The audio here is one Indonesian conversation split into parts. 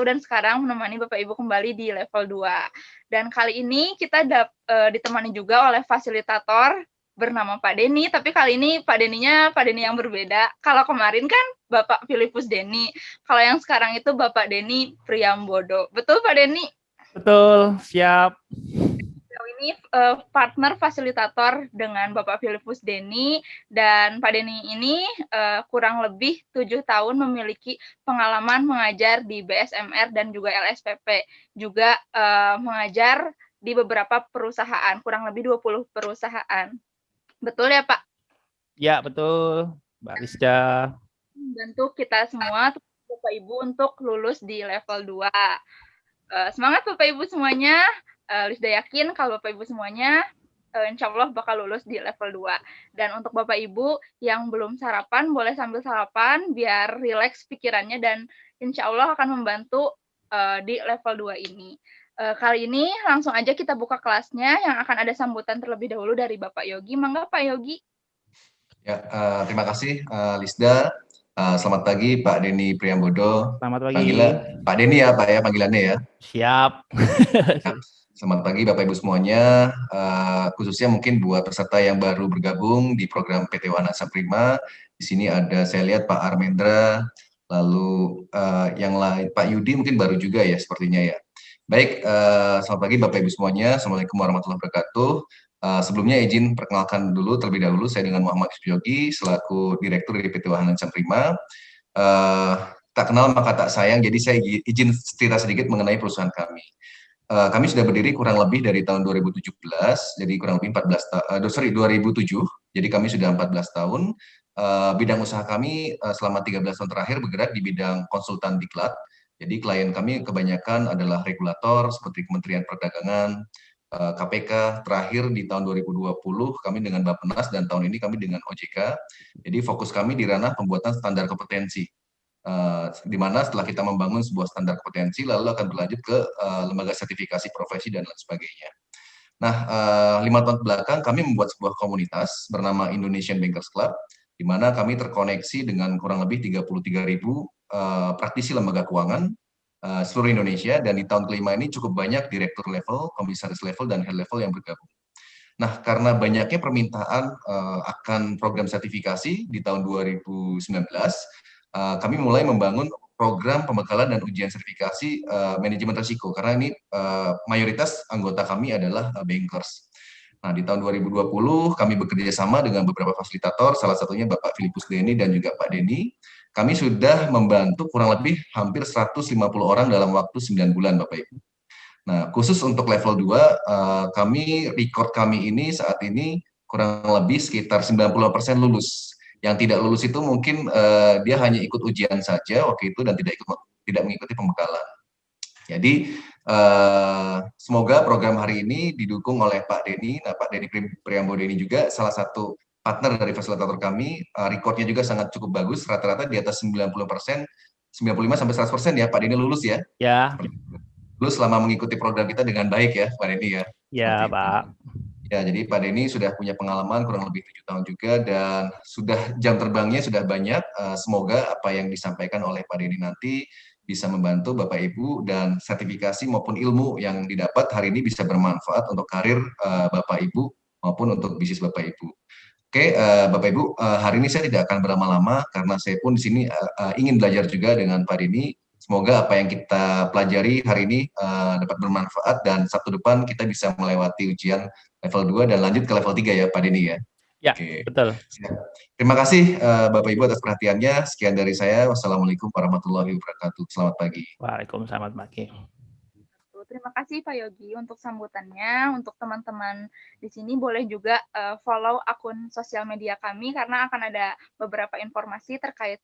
dan sekarang menemani Bapak Ibu kembali di level 2. Dan kali ini kita ditemani juga oleh fasilitator bernama Pak Denny, tapi kali ini Pak Denny yang berbeda. Kalau kemarin kan Bapak Filipus Denny, kalau yang sekarang itu Bapak Denny Priambodo. Betul Pak Denny? Betul, siap. Ini partner fasilitator dengan Bapak Filipus Denny, dan Pak Denny ini kurang lebih 7 tahun memiliki pengalaman mengajar di BSMR dan juga LSPP, juga mengajar di beberapa perusahaan, kurang lebih 20 perusahaan. Betul ya Pak? Ya, betul, Mbak Lisda. Membantu kita semua, Bapak Ibu, untuk lulus di level 2. Semangat Bapak Ibu semuanya. Lisda yakin kalau Bapak Ibu semuanya insya Allah bakal lulus di level 2. Dan untuk Bapak Ibu yang belum sarapan, boleh sambil sarapan biar rileks pikirannya dan insya Allah akan membantu di level 2 ini. Kali ini langsung aja kita buka kelasnya yang akan ada sambutan terlebih dahulu dari Bapak Yogi. Mangga Pak Yogi. Ya, terima kasih Lisda. Selamat pagi Pak Denny Priambodo. Selamat pagi. Pak Denny ya Pak ya panggilannya ya. Siap. Selamat pagi Bapak Ibu semuanya, khususnya mungkin buat peserta yang baru bergabung di program PT Wahana Saprima. Di sini ada saya lihat Pak Armendra, lalu yang lain Pak Yudi mungkin baru juga ya sepertinya ya. Baik, selamat pagi Bapak Ibu semuanya. Assalamualaikum warahmatullahi wabarakatuh. Sebelumnya izin perkenalkan dulu terlebih dahulu, saya dengan Muhammad Yogi selaku Direktur dari PT Wahana Saprima. Tak kenal maka tak sayang, jadi saya izin cerita sedikit mengenai perusahaan kami. Kami sudah berdiri kurang lebih dari tahun 2017, jadi kurang lebih 2007, jadi kami sudah 14 tahun. Bidang usaha kami selama 13 tahun terakhir bergerak di bidang konsultan diklat. Jadi klien kami kebanyakan adalah regulator seperti Kementerian Perdagangan, KPK, terakhir di tahun 2020 kami dengan Bappenas dan tahun ini kami dengan OJK. Jadi fokus kami di ranah pembuatan standar kompetensi. Di mana setelah kita membangun sebuah standar kompetensi, lalu akan berlanjut ke lembaga sertifikasi profesi dan lain sebagainya. Nah, 5 tahun belakang kami membuat sebuah komunitas bernama Indonesian Bankers Club, di mana kami terkoneksi dengan kurang lebih 33.000 praktisi lembaga keuangan seluruh Indonesia, dan di tahun kelima ini cukup banyak direktur level, komisaris level, dan head level yang bergabung. Nah, karena banyaknya permintaan akan program sertifikasi di tahun 2019, kami mulai membangun program pembekalan dan ujian sertifikasi manajemen risiko, karena ini mayoritas anggota kami adalah bankers. Nah, di tahun 2020 kami bekerja sama dengan beberapa fasilitator, salah satunya Bapak Filipus Denny dan juga Pak Denny. Kami sudah membantu kurang lebih hampir 150 orang dalam waktu 9 bulan, Bapak Ibu. Nah, khusus untuk level 2, record kami ini saat ini kurang lebih sekitar 90% lulus. Yang tidak lulus itu mungkin dia hanya ikut ujian saja waktu itu dan tidak mengikuti pembekalan. Jadi semoga program hari ini didukung oleh Pak Denny. Nah, Pak Denny Priambodo ini juga salah satu partner dari fasilitator kami. Recordnya juga sangat cukup bagus, rata-rata di atas 90%, 95-100% ya Pak Denny lulus ya. Ya. Lulus selama mengikuti program kita dengan baik ya Pak Denny ya. Ya Pak. Ya, jadi Pak Denny sudah punya pengalaman kurang lebih 7 tahun juga, dan sudah jam terbangnya sudah banyak. Semoga apa yang disampaikan oleh Pak Denny nanti bisa membantu Bapak Ibu, dan sertifikasi maupun ilmu yang didapat hari ini bisa bermanfaat untuk karir Bapak Ibu maupun untuk bisnis Bapak Ibu. Oke, Bapak Ibu, hari ini saya tidak akan berlama-lama karena saya pun di sini ingin belajar juga dengan Pak Denny. Semoga apa yang kita pelajari hari ini dapat bermanfaat, dan Sabtu depan kita bisa melewati ujian level 2 dan lanjut ke level 3 ya Pak Denny ya. Ya, oke. betul. Terima kasih Bapak Ibu atas perhatiannya. Sekian dari saya. Wassalamualaikum warahmatullahi wabarakatuh. Selamat pagi. Waalaikumsalam, selamat pagi. Terima kasih Pak Yogi untuk sambutannya. Untuk teman-teman di sini boleh juga follow akun sosial media kami karena akan ada beberapa informasi terkait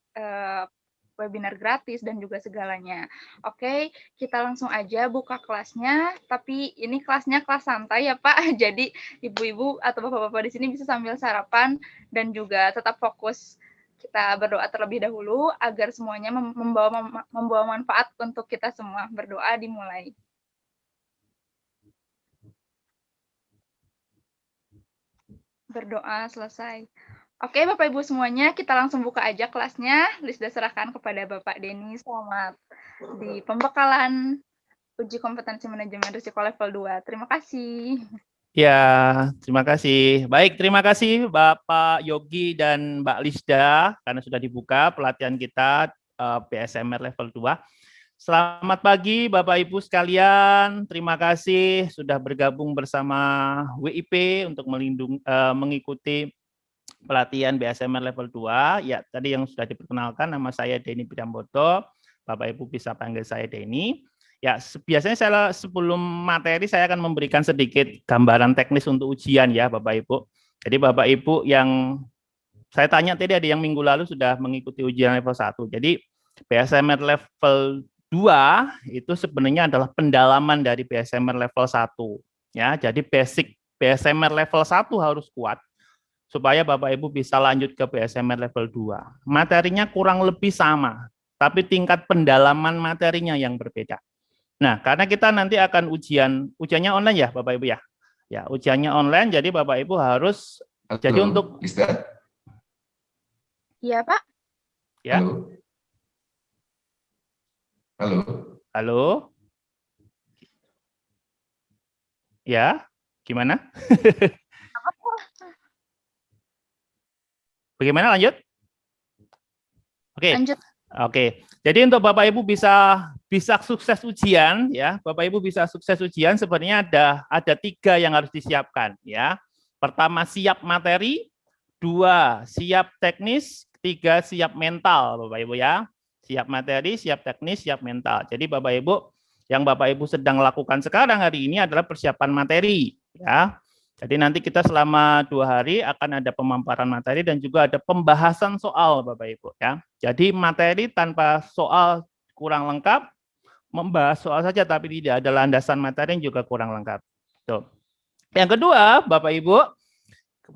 webinar gratis dan juga segalanya. Oke, kita langsung aja buka kelasnya. Tapi ini kelasnya kelas santai ya Pak. Jadi ibu-ibu atau bapak-bapak di sini bisa sambil sarapan dan juga tetap fokus. Kita berdoa terlebih dahulu agar semuanya membawa manfaat untuk kita semua. Berdoa dimulai. Berdoa selesai. Oke, Bapak Ibu semuanya, kita langsung buka aja kelasnya. Lisda serahkan kepada Bapak Denny. Selamat di pembekalan uji kompetensi manajemen risiko level 2. Terima kasih. Ya, terima kasih. Baik, terima kasih Bapak Yogi dan Mbak Lisda karena sudah dibuka pelatihan kita PSMR level 2. Selamat pagi Bapak Ibu sekalian. Terima kasih sudah bergabung bersama WIP untuk mengikuti pelatihan BSMR level 2. Ya, tadi yang sudah diperkenalkan, nama saya Denny Bidamboto. Bapak Ibu bisa panggil saya Denny. Ya, biasanya sebelum materi saya akan memberikan sedikit gambaran teknis untuk ujian ya Bapak Ibu. Jadi Bapak Ibu yang saya tanya tadi ada yang minggu lalu sudah mengikuti ujian level 1. Jadi BSMR level 2 itu sebenarnya adalah pendalaman dari BSMR level 1. Ya, jadi basic BSMR level 1 harus kuat supaya Bapak Ibu bisa lanjut ke BSMR level 2. Materinya kurang lebih sama, tapi tingkat pendalaman materinya yang berbeda. Nah, karena kita nanti akan ujiannya online ya Bapak Ibu ya. Ya, ujiannya online, jadi Bapak Ibu harus Halo, jadi untuk Lisda. Iya, Pak. Ya. Halo. Halo. Halo. Ya, gimana? Bagaimana lanjut? Oke. Lanjut. Oke, jadi untuk Bapak Ibu bisa sukses ujian ya, Bapak Ibu bisa sukses ujian sebenarnya ada 3 yang harus disiapkan ya. Pertama siap materi, 2 siap teknis, 3 siap mental Bapak Ibu ya. Siap materi, siap teknis, siap mental. Jadi Bapak Ibu yang Bapak Ibu sedang lakukan sekarang hari ini adalah persiapan materi ya. Jadi nanti kita selama 2 hari akan ada pemaparan materi dan juga ada pembahasan soal Bapak Ibu ya. Jadi materi tanpa soal kurang lengkap, membahas soal saja tapi tidak ada landasan materi yang juga kurang lengkap. Tuh. Yang kedua, Bapak Ibu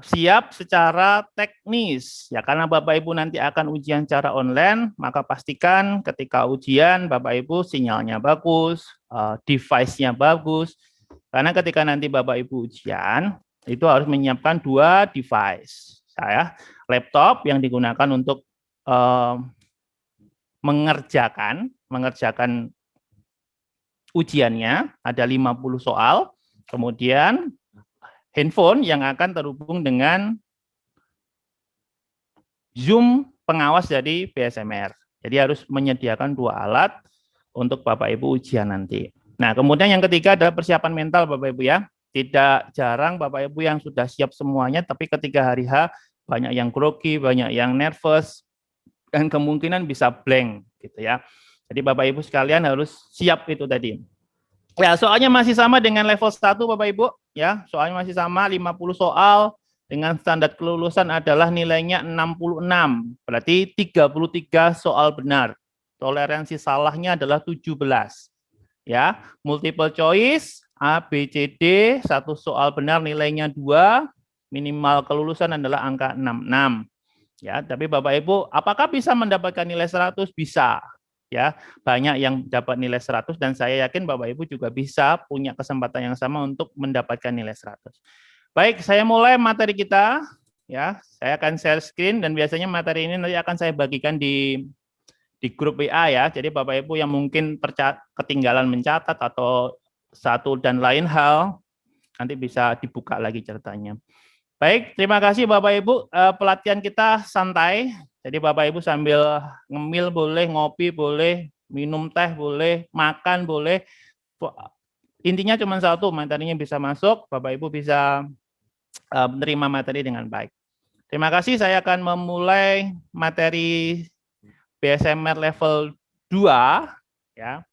siap secara teknis ya, karena Bapak Ibu nanti akan ujian secara online, maka pastikan ketika ujian Bapak Ibu sinyalnya bagus, device-nya bagus. Karena ketika nanti Bapak Ibu ujian, itu harus menyiapkan 2 device. Laptop yang digunakan untuk mengerjakan ujiannya, ada 50 soal, kemudian handphone yang akan terhubung dengan Zoom pengawas dari BSMR. Jadi harus menyediakan 2 alat untuk Bapak Ibu ujian nanti. Nah, kemudian yang ketiga adalah persiapan mental Bapak Ibu ya. Tidak jarang Bapak Ibu yang sudah siap semuanya, tapi ketika hari H banyak yang grogi, banyak yang nervous, dan kemungkinan bisa blank gitu ya. Jadi Bapak Ibu sekalian harus siap itu tadi. Ya, soalnya masih sama dengan level 1 Bapak Ibu ya. Soalnya masih sama 50 soal dengan standar kelulusan adalah nilainya 66. Berarti 33 soal benar. Toleransi salahnya adalah 17. Ya, multiple choice A, B, C, D, 1 soal benar nilainya 2, minimal kelulusan adalah angka 66. Ya, tapi Bapak Ibu, apakah bisa mendapatkan nilai 100? Bisa. Ya, banyak yang dapat nilai 100 dan saya yakin Bapak Ibu juga bisa punya kesempatan yang sama untuk mendapatkan nilai 100. Baik, saya mulai materi kita. Ya, saya akan share screen dan biasanya materi ini nanti akan saya bagikan di grup WA ya. Jadi Bapak Ibu yang mungkin ketinggalan mencatat atau satu dan lain hal nanti bisa dibuka lagi ceritanya. Baik, terima kasih Bapak Ibu. Pelatihan kita santai. Jadi Bapak Ibu sambil ngemil boleh, ngopi boleh, minum teh boleh, makan boleh. Intinya cuma satu, materinya bisa masuk, Bapak Ibu bisa menerima materi dengan baik. Terima kasih, saya akan memulai materi BSMR level 2 ya.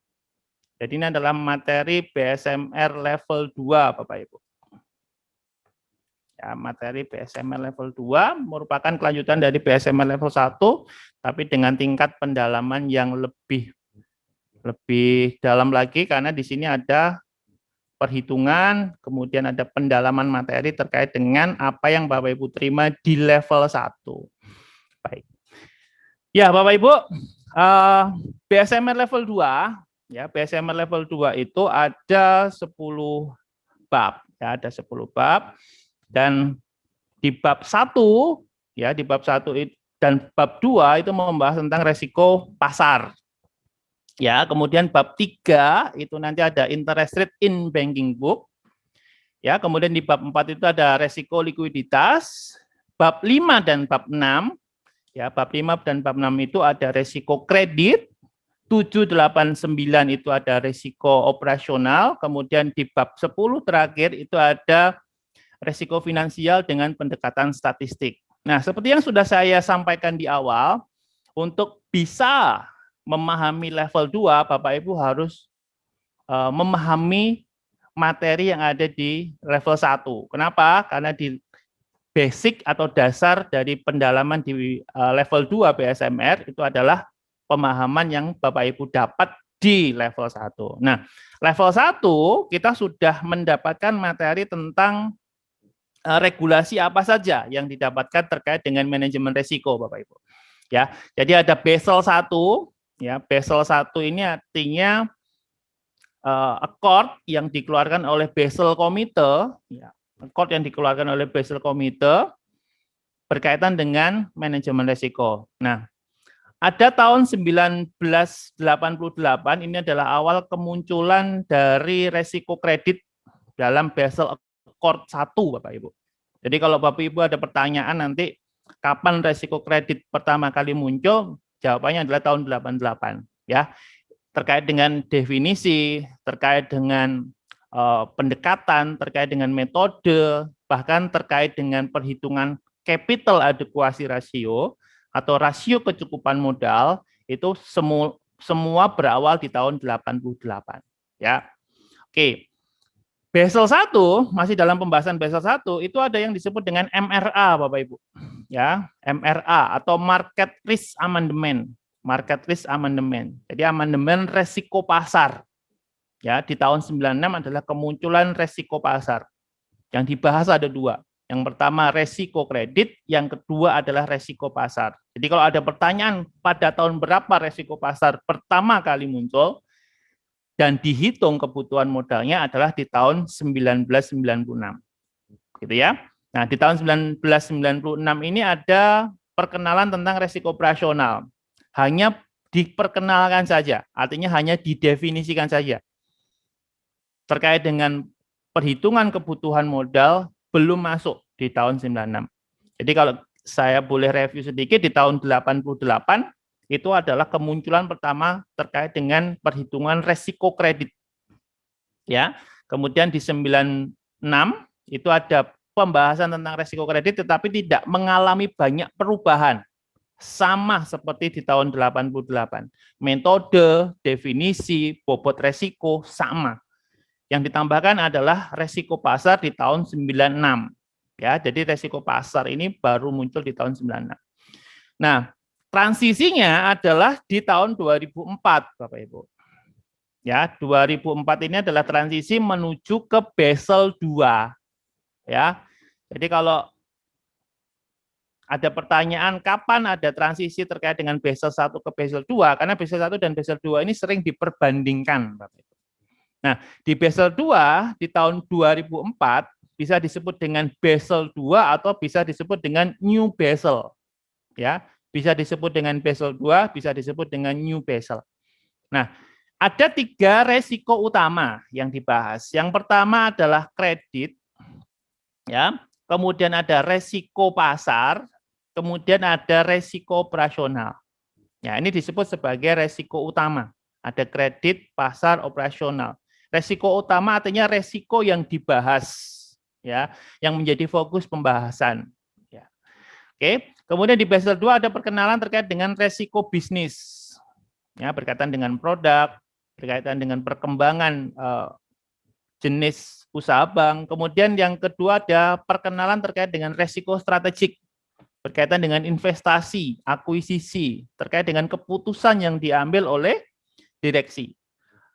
Jadi ini adalah materi BSMR level 2 Bapak Ibu. Ya, materi BSMR level 2 merupakan kelanjutan dari BSMR level 1 tapi dengan tingkat pendalaman yang lebih dalam lagi karena di sini ada perhitungan, kemudian ada pendalaman materi terkait dengan apa yang Bapak Ibu terima di level 1. Baik. Ya, Bapak Ibu, BSMR level 2 ya, BSMR level 2 itu ada 10 bab, ya, ada 10 bab. Dan di bab 1 ya, di bab 1 dan bab 2 itu membahas tentang resiko pasar. Ya, kemudian bab 3 itu nanti ada interest rate in banking book. Ya, kemudian di bab 4 itu ada resiko likuiditas. Bab 5 dan bab 6, ya, bab 5 dan bab 6 itu ada resiko kredit. 7, 8, 9 itu ada resiko operasional. Kemudian di bab 10 terakhir itu ada resiko finansial dengan pendekatan statistik. Nah, seperti yang sudah saya sampaikan di awal, untuk bisa memahami level 2, Bapak Ibu harus memahami materi yang ada di level 1. Kenapa? Karena di basic atau dasar dari pendalaman di level 2 BSMR itu adalah pemahaman yang Bapak Ibu dapat di level 1. Nah, level 1 kita sudah mendapatkan materi tentang regulasi apa saja yang didapatkan terkait dengan manajemen risiko, Bapak Ibu. Ya, jadi ada Basel 1, ya. Basel 1 ini artinya accord yang dikeluarkan oleh Basel Committee, ya, accord yang dikeluarkan oleh Basel Committee berkaitan dengan manajemen risiko. Nah, ada tahun 1988, ini adalah awal kemunculan dari resiko kredit dalam Basel Accord 1, Bapak Ibu. Jadi kalau Bapak Ibu ada pertanyaan nanti kapan resiko kredit pertama kali muncul, jawabannya adalah tahun 88, ya. Terkait dengan definisi, terkait dengan pendekatan, terkait dengan metode, bahkan terkait dengan perhitungan capital adequacy ratio atau rasio kecukupan modal, itu semua berawal di tahun 88. Ya. Oke. Basel 1, masih dalam pembahasan Basel 1, itu ada yang disebut dengan MRA, Bapak Ibu. Ya, MRA atau Market Risk Amendment. Market Risk Amendment. Jadi amandemen resiko pasar. Ya, di tahun 96 adalah kemunculan resiko pasar. Yang dibahas ada 2. Yang pertama resiko kredit, yang kedua adalah resiko pasar. Jadi kalau ada pertanyaan pada tahun berapa resiko pasar pertama kali muncul dan dihitung kebutuhan modalnya adalah di tahun 1996. Gitu ya. Nah, di tahun 1996 ini ada perkenalan tentang resiko operasional. Hanya diperkenalkan saja, artinya hanya didefinisikan saja. Terkait dengan perhitungan kebutuhan modal belum masuk di tahun 96. Jadi kalau saya boleh review sedikit, di tahun 88 itu adalah kemunculan pertama terkait dengan perhitungan resiko kredit. Ya, kemudian di 96 itu ada pembahasan tentang resiko kredit tetapi tidak mengalami banyak perubahan. Sama seperti di tahun 88. Metode, definisi, bobot resiko sama. Yang ditambahkan adalah resiko pasar di tahun 96. Ya, jadi resiko pasar ini baru muncul di tahun 96. Nah, transisinya adalah di tahun 2004, Bapak Ibu. Ya, 2004 ini adalah transisi menuju ke Basel 2. Ya. Jadi kalau ada pertanyaan kapan ada transisi terkait dengan Basel 1 ke Basel 2, karena Basel 1 dan Basel 2 ini sering diperbandingkan, Bapak Ibu. Nah, di Basel 2 di tahun 2004 bisa disebut dengan Basel 2 atau bisa disebut dengan New Basel. Ya, bisa disebut dengan Basel 2, bisa disebut dengan New Basel. Nah, ada 3 resiko utama yang dibahas. Yang pertama adalah kredit, ya. Kemudian ada resiko pasar, kemudian ada resiko operasional. Ya, ini disebut sebagai resiko utama. Ada kredit, pasar, operasional. Resiko utama artinya resiko yang dibahas, ya, yang menjadi fokus pembahasan. Ya. Oke, kemudian di Basel 2 ada perkenalan terkait dengan resiko bisnis, ya, berkaitan dengan produk, berkaitan dengan perkembangan jenis usaha bank. Kemudian yang kedua ada perkenalan terkait dengan resiko strategik, berkaitan dengan investasi, akuisisi, terkait dengan keputusan yang diambil oleh direksi.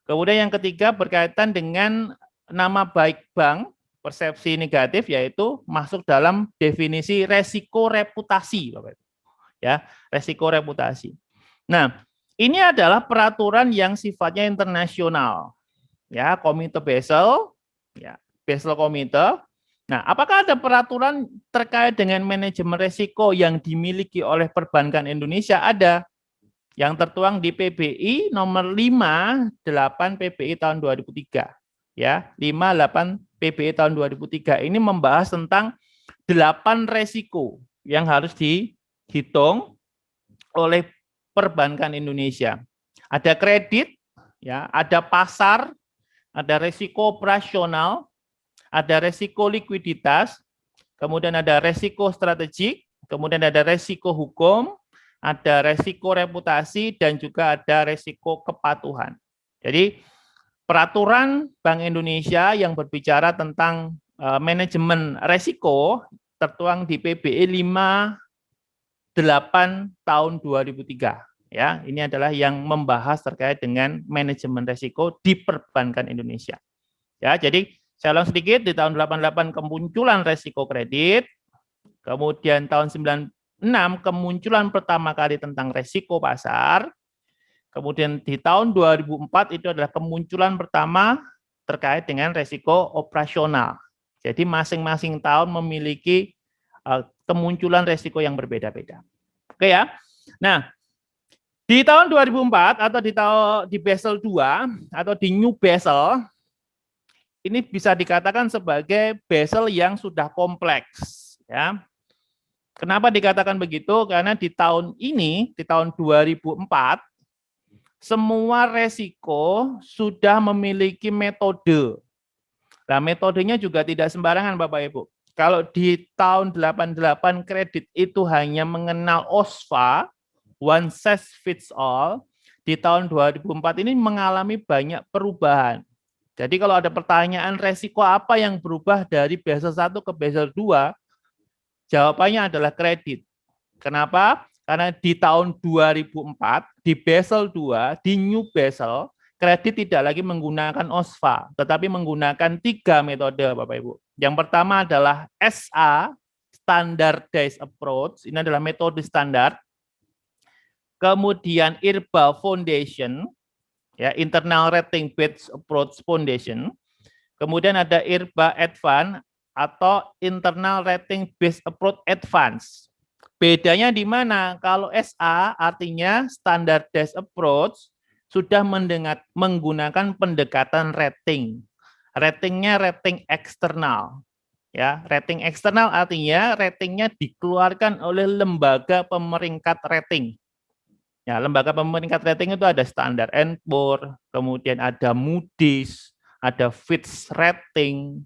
Kemudian yang ketiga berkaitan dengan nama baik bank, persepsi negatif, yaitu masuk dalam definisi resiko reputasi, Bapak Ibu. Ya, resiko reputasi. Nah, ini adalah peraturan yang sifatnya internasional. Ya, Komite Basel, ya, Basel Komite. Nah, apakah ada peraturan terkait dengan manajemen risiko yang dimiliki oleh perbankan Indonesia? Ada. yang tertuang di PBI nomor 58 PBI tahun 2003. Ya, 58 PBI tahun 2003 ini membahas tentang 8 resiko yang harus dihitung oleh perbankan Indonesia. Ada kredit, ya, ada pasar, ada resiko operasional, ada resiko likuiditas, kemudian ada resiko strategik, kemudian ada resiko hukum, ada resiko reputasi, dan juga ada resiko kepatuhan. Jadi peraturan Bank Indonesia yang berbicara tentang manajemen resiko tertuang di PBI 58 tahun 2003. Ya, ini adalah yang membahas terkait dengan manajemen resiko di perbankan Indonesia. Ya, jadi saya ulang sedikit, di tahun 88 kemunculan resiko kredit, kemudian tahun 96 kemunculan pertama kali tentang resiko pasar, kemudian di tahun 2004 itu adalah kemunculan pertama terkait dengan resiko operasional. Jadi masing-masing tahun memiliki kemunculan resiko yang berbeda-beda. Oke ya. Nah, di tahun 2004 atau di Basel II atau di New Basel, ini bisa dikatakan sebagai Basel yang sudah kompleks. Ya. Kenapa dikatakan begitu? Karena di tahun ini, di tahun 2004, semua resiko sudah memiliki metode. Nah, metodenya juga tidak sembarangan, Bapak Ibu. Kalau di tahun 88 kredit itu hanya mengenal OSVA, one size fits all, di tahun 2004 ini mengalami banyak perubahan. Jadi kalau ada pertanyaan resiko apa yang berubah dari Basel 1 ke Basel 2, jawabannya adalah kredit. Kenapa? Karena di tahun 2004, di Basel 2, di New Basel, kredit tidak lagi menggunakan OSVA, tetapi menggunakan 3 metode, Bapak Ibu. Yang pertama adalah SA, Standardized Approach, ini adalah metode standar. Kemudian IRBA Foundation, ya, Internal Rating Based Approach Foundation. Kemudian ada IRBA Advance atau Internal Rating Based Approach Advance. Bedanya di mana? Kalau SA artinya Standardized Approach sudah menggunakan pendekatan rating. Ratingnya rating eksternal. Ya, rating eksternal artinya ratingnya dikeluarkan oleh lembaga pemeringkat rating. Ya, lembaga pemeringkat rating itu ada Standard & Poor's, kemudian ada Moody's, ada Fitch Rating.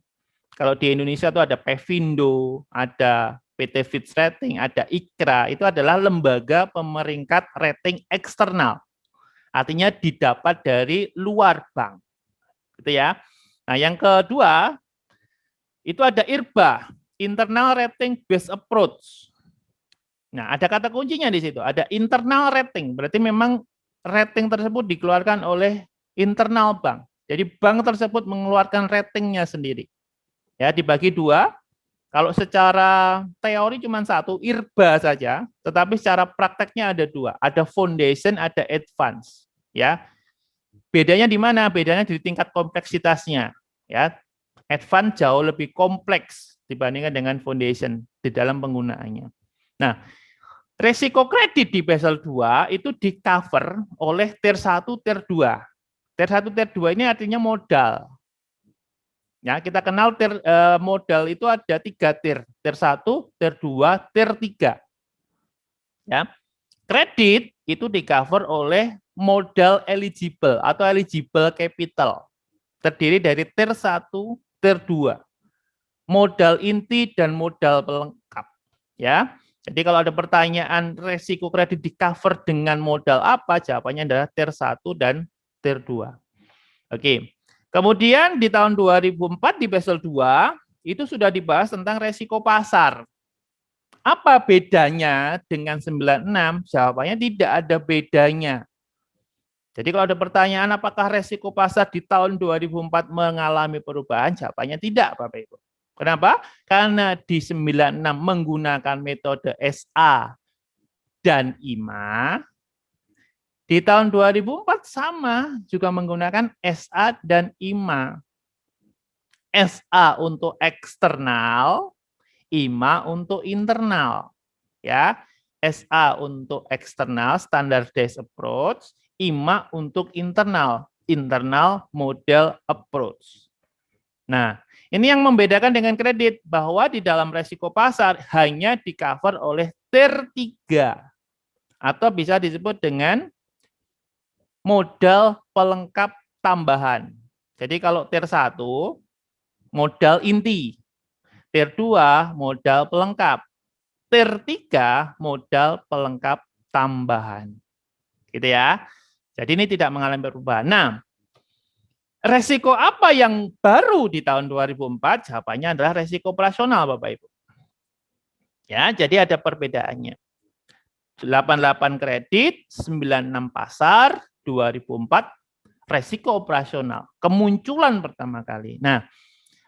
Kalau di Indonesia itu ada Pevindo, ada PT Fitch Rating, ada ICRA. Itu adalah lembaga pemeringkat rating eksternal. Artinya didapat dari luar bank. Gitu ya. Nah, yang kedua itu ada IRBA, Internal Rating Based Approach. Nah, ada kata kuncinya di situ, ada internal rating, berarti memang rating tersebut dikeluarkan oleh internal bank. Jadi bank tersebut mengeluarkan ratingnya sendiri. Ya, dibagi 2. Kalau secara teori cuma 1, IRBA saja, tetapi secara prakteknya ada 2, ada foundation, ada advance. Ya, bedanya di mana? Bedanya di tingkat kompleksitasnya. Ya, advance jauh lebih kompleks dibandingkan dengan foundation di dalam penggunaannya. Nah, resiko kredit di Basel 2 itu di-cover oleh tier 1, tier 2. Tier 1, tier 2 ini artinya modal. Ya, kita kenal modal itu ada 3 tier. Tier 1, tier 2, tier 3. Ya. Kredit itu di-cover oleh modal eligible atau eligible capital. Terdiri dari tier 1, tier 2. Modal inti dan modal pelengkap. Ya. Jadi kalau ada pertanyaan resiko kredit di-cover dengan modal apa, jawabannya adalah tier 1 dan tier 2. Oke. Kemudian di tahun 2004 di Basel 2 itu sudah dibahas tentang resiko pasar. Apa bedanya dengan 96? Jawabannya tidak ada bedanya. Jadi kalau ada pertanyaan apakah resiko pasar di tahun 2004 mengalami perubahan, jawabannya tidak, Bapak Ibu. Kenapa? Karena di 96 menggunakan metode SA dan IMA. Di tahun 2004 sama, juga menggunakan SA dan IMA. SA untuk eksternal, IMA untuk internal. Ya. SA untuk eksternal, standardized approach, IMA untuk internal, internal model approach. Nah, ini yang membedakan dengan kredit, bahwa di dalam resiko pasar hanya di-cover oleh tier 3, atau bisa disebut dengan modal pelengkap tambahan. Jadi kalau tier 1, modal inti, tier 2, modal pelengkap, tier 3, modal pelengkap tambahan. Gitu ya. Jadi ini tidak mengalami perubahan. Nah, resiko apa yang baru di tahun 2004? Jawabannya adalah resiko operasional, Bapak Ibu. Ya, jadi ada perbedaannya. 88 kredit, 96 pasar, 2004 resiko operasional. Kemunculan pertama kali. Nah,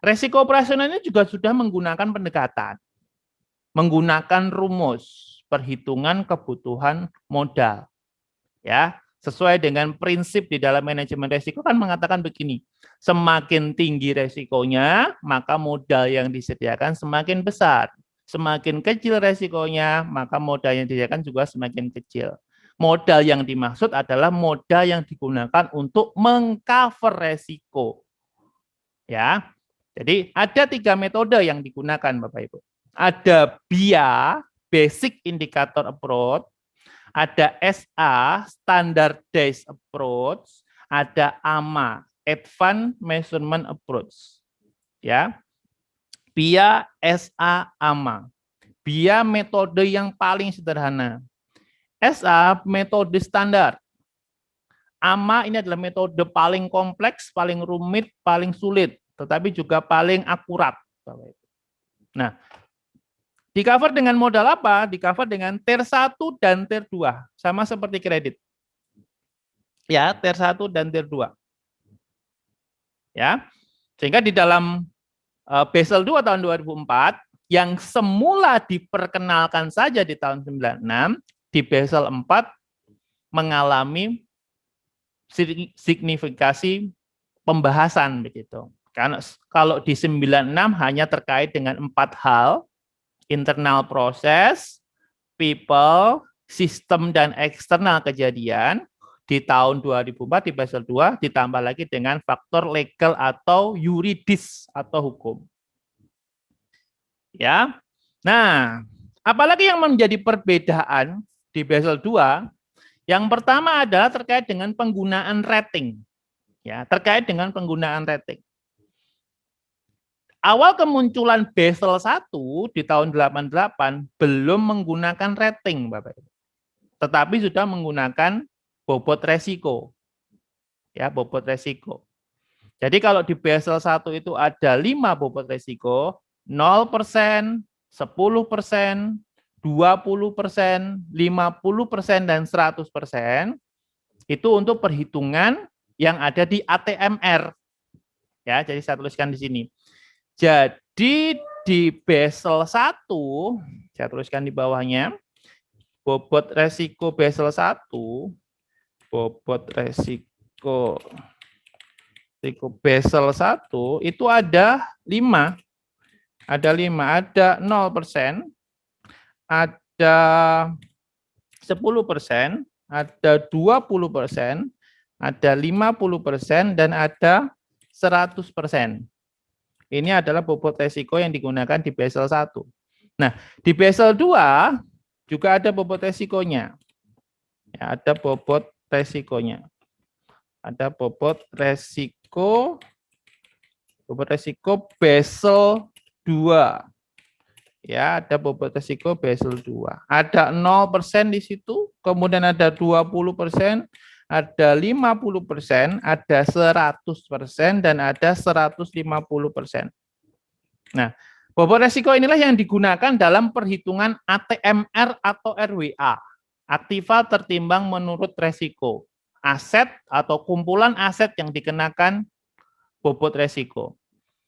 resiko operasional ini juga sudah menggunakan pendekatan. Menggunakan rumus perhitungan kebutuhan modal. Ya, sesuai dengan prinsip di dalam manajemen risiko kan mengatakan begini, semakin tinggi resikonya, maka modal yang disediakan semakin besar. Semakin kecil resikonya, maka modal yang disediakan juga semakin kecil. Modal yang dimaksud adalah modal yang digunakan untuk mengcover resiko. Ya, jadi ada 3 metode yang digunakan, Bapak Ibu. Ada BIA, Basic Indicator Approach, ada SA, Standardized Approach, ada AMA, Advanced Measurement Approach. Ya, BIA, SA, AMA. BIA metode yang paling sederhana. SA metode standar. AMA ini adalah metode paling kompleks, paling rumit, paling sulit, tetapi juga paling akurat. Nah, di-cover dengan modal apa? Di-cover dengan tier 1 dan tier 2. Sama seperti kredit. Ya, tier 1 dan tier 2. Ya. Sehingga di dalam Basel 2 tahun 2004, yang semula diperkenalkan saja di tahun 96, di Basel 4 mengalami signifikasi pembahasan begitu. Karena kalau di 96 hanya terkait dengan 4 hal, internal proses, people, sistem, dan eksternal kejadian. Di tahun 2004 di Basel 2 ditambah lagi dengan faktor legal atau yuridis atau hukum. Ya. Nah, apalagi yang menjadi perbedaan di Basel 2? Yang pertama adalah terkait dengan penggunaan rating. Ya, terkait dengan penggunaan rating. Awal kemunculan Basel 1 di tahun 88 belum menggunakan rating, Bapak Ibu. Tetapi sudah menggunakan bobot resiko. Ya, bobot resiko. Jadi kalau di Basel 1 itu ada 5 bobot resiko, 0%, 10%, 20%, 50%, dan 100%, itu untuk perhitungan yang ada di ATMR. Ya, jadi saya tuliskan di sini. Jadi di Basel 1, saya tuliskan di bawahnya, bobot resiko Basel 1, bobot resiko Basel 1 itu ada 5. Ada 5, ada 0%, ada 10%, ada 20%, ada 50%, dan ada 100%. Ini adalah bobot resiko yang digunakan di Basel 1. Nah, di Basel 2 juga ada bobot resikonya. Ya, ada bobot resikonya. Ada bobot resiko Basel 2. Ya, ada bobot resiko Basel 2. Ada 0% di situ, kemudian ada 20%, ada 50%, ada 100%, dan ada 150%. Nah, bobot resiko inilah yang digunakan dalam perhitungan ATMR atau RWA. Aktiva tertimbang menurut resiko. Aset atau kumpulan aset yang dikenakan bobot resiko.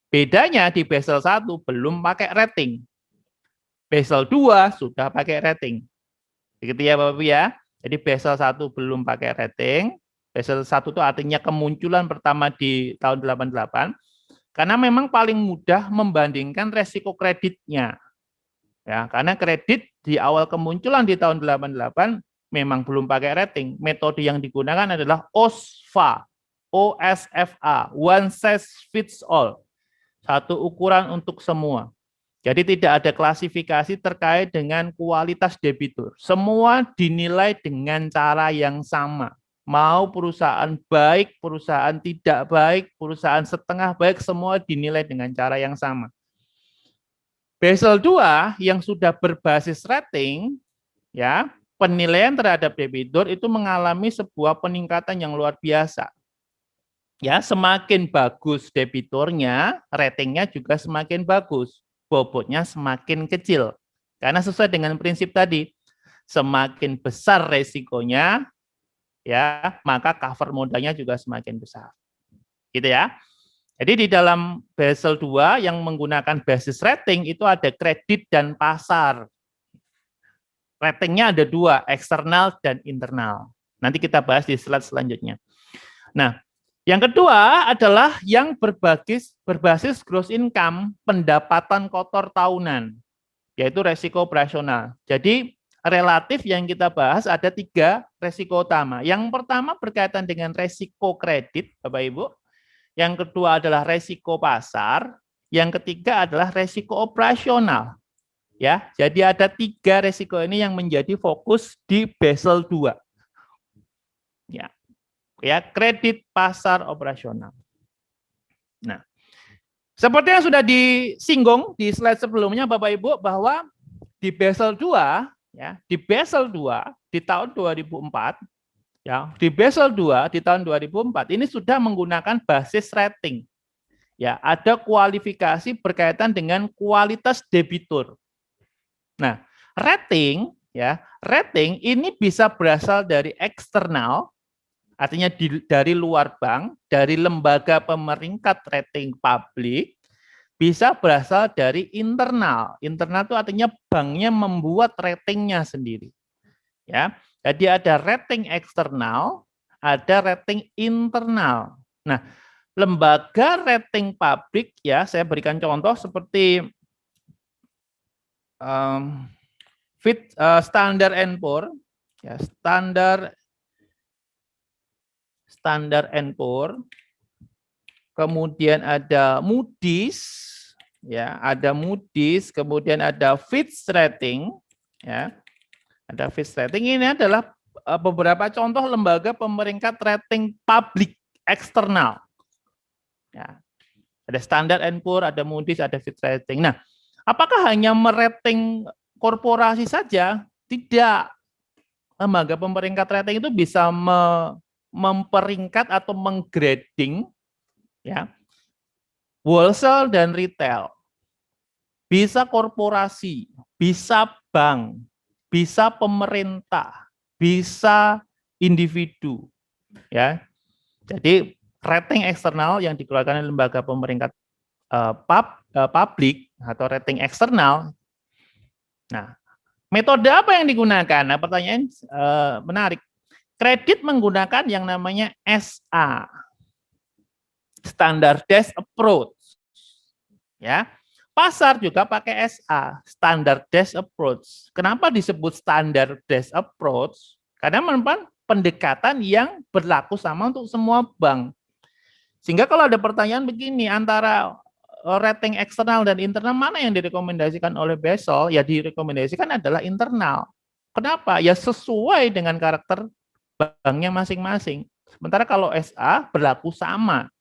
Bedanya di Basel 1 belum pakai rating. Basel 2 sudah pakai rating. Begitu ya Bapak Ibu ya. Jadi Basel 1 belum pakai rating. Basel 1 itu artinya kemunculan pertama di tahun 88. Karena memang paling mudah membandingkan resiko kreditnya. Ya, karena kredit di awal kemunculan di tahun 88 memang belum pakai rating. Metode yang digunakan adalah OSFA, OSFA, one size fits all. Satu ukuran untuk semua. Jadi tidak ada klasifikasi terkait dengan kualitas debitur. Semua dinilai dengan cara yang sama. Mau perusahaan baik, perusahaan tidak baik, perusahaan setengah baik, semua dinilai dengan cara yang sama. Basel II yang sudah berbasis rating, ya, penilaian terhadap debitur itu mengalami sebuah peningkatan yang luar biasa. Ya, semakin bagus debiturnya, ratingnya juga semakin bagus. Bobotnya semakin kecil. Karena sesuai dengan prinsip tadi, semakin besar resikonya, ya, maka cover modalnya juga semakin besar. Gitu ya. Jadi di dalam Basel II yang menggunakan basis rating itu ada kredit dan pasar. Ratingnya ada dua, eksternal dan internal. Nanti kita bahas di slide selanjutnya. Nah, yang kedua adalah yang berbasis gross income, pendapatan kotor tahunan, yaitu resiko operasional. Jadi relatif yang kita bahas ada 3 resiko utama. Yang pertama berkaitan dengan resiko kredit, Bapak Ibu. Yang kedua adalah resiko pasar. Yang ketiga adalah resiko operasional. Ya, jadi ada 3 resiko ini yang menjadi fokus di Basel II. Ya, kredit, pasar, operasional. Nah, seperti yang sudah disinggung di slide sebelumnya Bapak Ibu bahwa di Basel II ya, di Basel II di tahun 2004 ya, di Basel II di tahun 2004 ini sudah menggunakan basis rating. Ya, ada kualifikasi berkaitan dengan kualitas debitur. Nah, rating ya, rating ini bisa berasal dari eksternal. Artinya dari luar bank, dari lembaga pemeringkat rating publik, bisa berasal dari internal. Internal itu artinya banknya membuat ratingnya sendiri. Ya, jadi ada rating eksternal, ada rating internal. Nah, lembaga rating publik ya, saya berikan contoh seperti Standard & Poor's, ya, Standard & Poor's, kemudian ada Moody's, ya, ada Moody's, kemudian ada Fitch Rating, ya, ada Fitch Rating. Ini adalah beberapa contoh lembaga pemeringkat rating publik eksternal. Ya, ada Standard & Poor's, ada Moody's, ada Fitch Rating. Nah, apakah hanya merating korporasi saja? Tidak. Lembaga pemeringkat rating itu bisa memperingkat atau menggrading ya wholesale dan retail, bisa korporasi, bisa bank, bisa pemerintah, bisa individu ya. Jadi rating eksternal yang dikeluarkan oleh lembaga pemeringkat publik atau rating eksternal. Nah, metode apa yang digunakan? Nah, pertanyaan menarik. Kredit menggunakan yang namanya SA, Standardized Approach. Ya, pasar juga pakai SA, Standardized Approach. Kenapa disebut Standardized Approach? Karena merupakan pendekatan yang berlaku sama untuk semua bank. Sehingga kalau ada pertanyaan begini, antara rating eksternal dan internal mana yang direkomendasikan oleh Basel? Ya direkomendasikan adalah internal. Kenapa? Ya sesuai dengan karakter banknya masing-masing. Sementara kalau SA berlaku sama.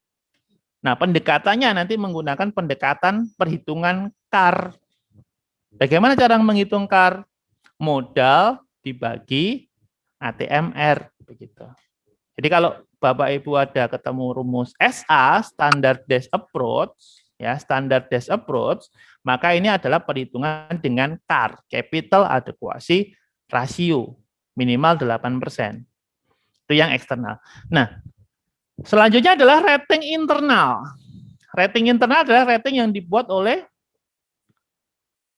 Nah, pendekatannya nanti menggunakan pendekatan perhitungan CAR. Bagaimana cara menghitung CAR? Modal dibagi ATMR begitu. Jadi kalau Bapak Ibu ada ketemu rumus SA, Standardized Approach, ya, Standardized Approach, maka ini adalah perhitungan dengan CAR, Capital Adequacy Ratio, minimal 8%. Itu yang eksternal. Nah, selanjutnya adalah rating internal. Rating internal adalah rating yang dibuat oleh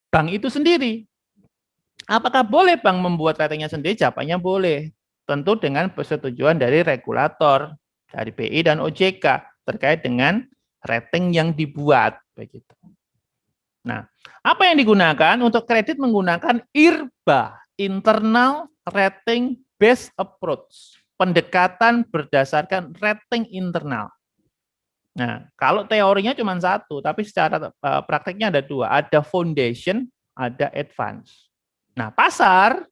bank itu sendiri. Apakah boleh bank membuat ratingnya sendiri? Jawabannya boleh. Tentu dengan persetujuan dari regulator, dari BI dan OJK terkait dengan rating yang dibuat. Begitu. Nah, apa yang digunakan untuk kredit menggunakan IRBA, Internal Rating Based Approach, pendekatan berdasarkan rating internal. Nah, kalau teorinya cuma satu, tapi secara prakteknya ada dua, ada foundation, ada advance. Nah, pasar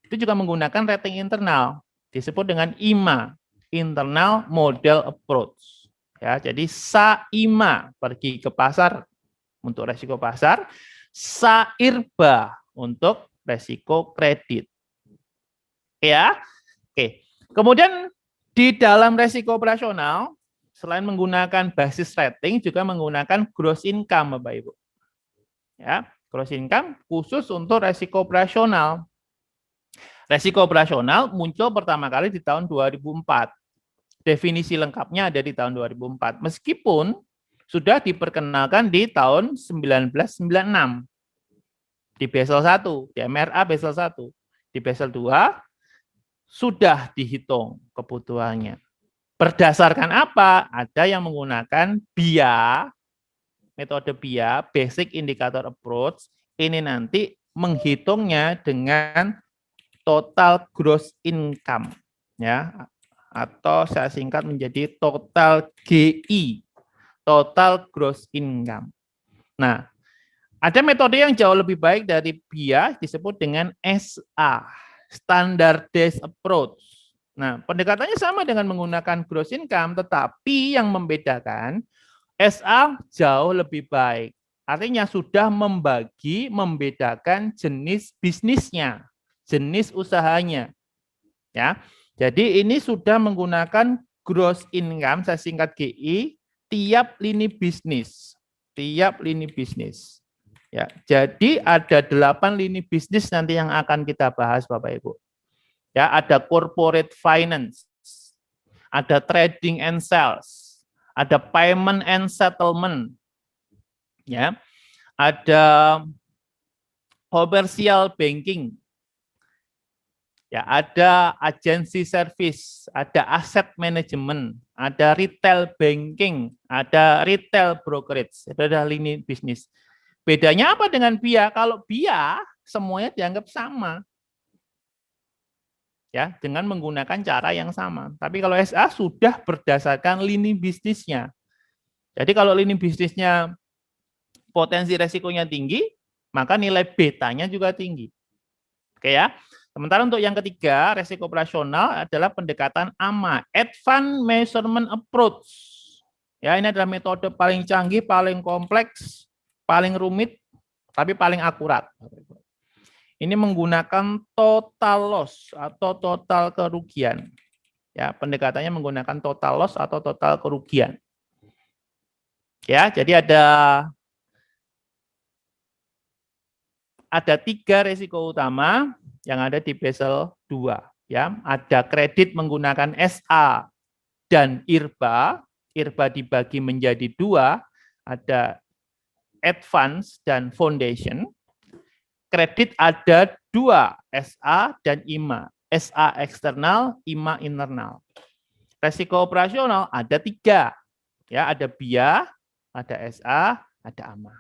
itu juga menggunakan rating internal, disebut dengan IMA, Internal Model Approach. Ya, jadi SAIMA pergi ke pasar untuk resiko pasar, SAIRBA untuk resiko kredit. Ya, oke. Kemudian di dalam resiko operasional, selain menggunakan basis rating, juga menggunakan gross income, Bapak Ibu. Ya, gross income khusus untuk resiko operasional. Resiko operasional muncul pertama kali di tahun 2004. Definisi lengkapnya ada di tahun 2004. Meskipun sudah diperkenalkan di tahun 1996. Di Basel 1, di MRA Basel 1. Di Basel 2 sudah dihitung kebutuhannya. Berdasarkan apa? Ada yang menggunakan BIA, metode BIA, Basic Indicator Approach. Ini nanti menghitungnya dengan total gross income, ya, atau saya singkat menjadi total GI, total gross income. Nah, ada metode yang jauh lebih baik dari BIA, disebut dengan SA, Standardized Approach. Nah, pendekatannya sama dengan menggunakan gross income, tetapi yang membedakan SA jauh lebih baik. Artinya sudah membedakan jenis bisnisnya, jenis usahanya. Ya. Jadi ini sudah menggunakan gross income, saya singkat GI, tiap lini bisnis. Tiap lini bisnis. Ya, jadi ada 8 lini bisnis nanti yang akan kita bahas Bapak Ibu. Ya, ada corporate finance, ada trading and sales, ada payment and settlement. Ya. Ada commercial banking. Ya, ada agency service, ada asset management, ada retail banking, ada retail brokerage. Itu adalah lini bisnis. Bedanya apa dengan BIA? Kalau BIA semuanya dianggap sama. Ya, dengan menggunakan cara yang sama. Tapi kalau SA sudah berdasarkan lini bisnisnya. Jadi kalau lini bisnisnya potensi resikonya tinggi, maka nilai betanya juga tinggi. Oke ya. Sementara untuk yang ketiga, resiko operasional adalah pendekatan AMA, Advanced Measurement Approach. Ya, ini adalah metode paling canggih, paling kompleks, paling rumit, tapi paling akurat. Ini menggunakan total loss atau total kerugian. Ya, pendekatannya menggunakan total loss atau total kerugian. Ya, jadi ada 3 risiko utama yang ada di Basel 2. Ya, ada kredit menggunakan SA dan IRBA. IRBA dibagi menjadi 2, ada advance dan foundation. Kredit ada 2, SA dan IMA. SA eksternal, IMA internal. Resiko operasional ada 3. Ya, ada BIA, ada SA, ada AMA.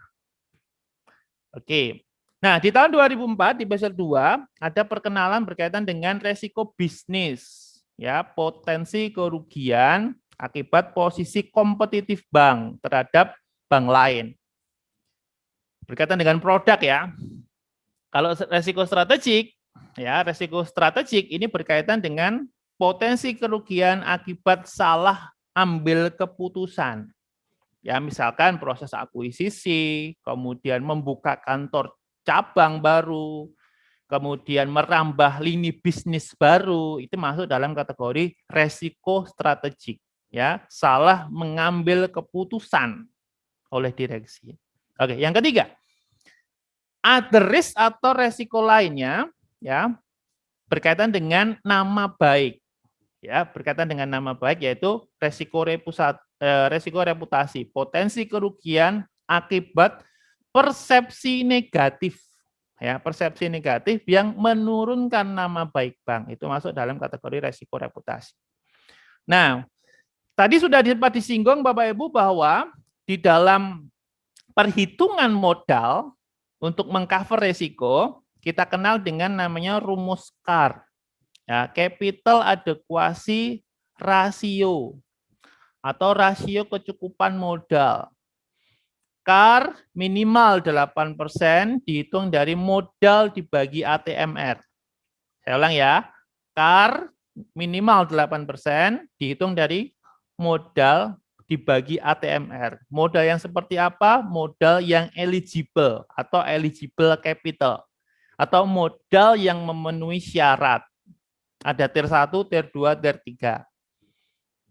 Oke. Nah, di tahun 2004 di Basel 2 ada perkenalan berkaitan dengan resiko bisnis. Ya, potensi kerugian akibat posisi kompetitif bank terhadap bank lain. Berkaitan dengan produk ya. Kalau resiko strategik, ya resiko strategik ini berkaitan dengan potensi kerugian akibat salah ambil keputusan. Ya, misalkan proses akuisisi, kemudian membuka kantor cabang baru, kemudian merambah lini bisnis baru, itu masuk dalam kategori resiko strategik. Ya, salah mengambil keputusan oleh direksi. Oke, yang ketiga. Other risk atau resiko lainnya ya berkaitan dengan nama baik. Ya, berkaitan dengan nama baik yaitu resiko reputasi, potensi kerugian akibat persepsi negatif. Ya, persepsi negatif yang menurunkan nama baik bank itu masuk dalam kategori resiko reputasi. Nah, tadi sudah sempat disinggung Bapak Ibu bahwa di dalam perhitungan modal untuk mengcover resiko, kita kenal dengan namanya rumus CAR. Ya, capital adequacy ratio atau rasio kecukupan modal. CAR minimal 8% dihitung dari modal dibagi ATMR. Saya ulang ya, CAR minimal 8% dihitung dari modal dibagi ATMR. Modal yang seperti apa? Modal yang eligible atau eligible capital. Atau modal yang memenuhi syarat. Ada tier 1, tier 2, tier 3.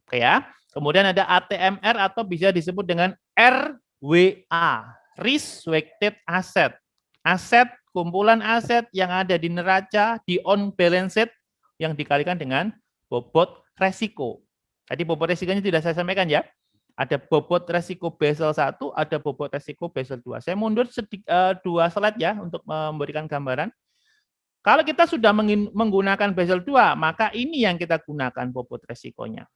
Oke ya. Kemudian ada ATMR atau bisa disebut dengan RWA, Risk Weighted Asset. Aset, kumpulan aset yang ada di neraca, di on balance sheet yang dikalikan dengan bobot resiko. Tadi bobot resikonya tidak saya sampaikan ya. Ada bobot resiko Basel 1, ada bobot resiko Basel 2. Saya mundur 2 slide ya untuk memberikan gambaran. Kalau kita sudah menggunakan Basel 2, maka ini yang kita gunakan bobot resikonya.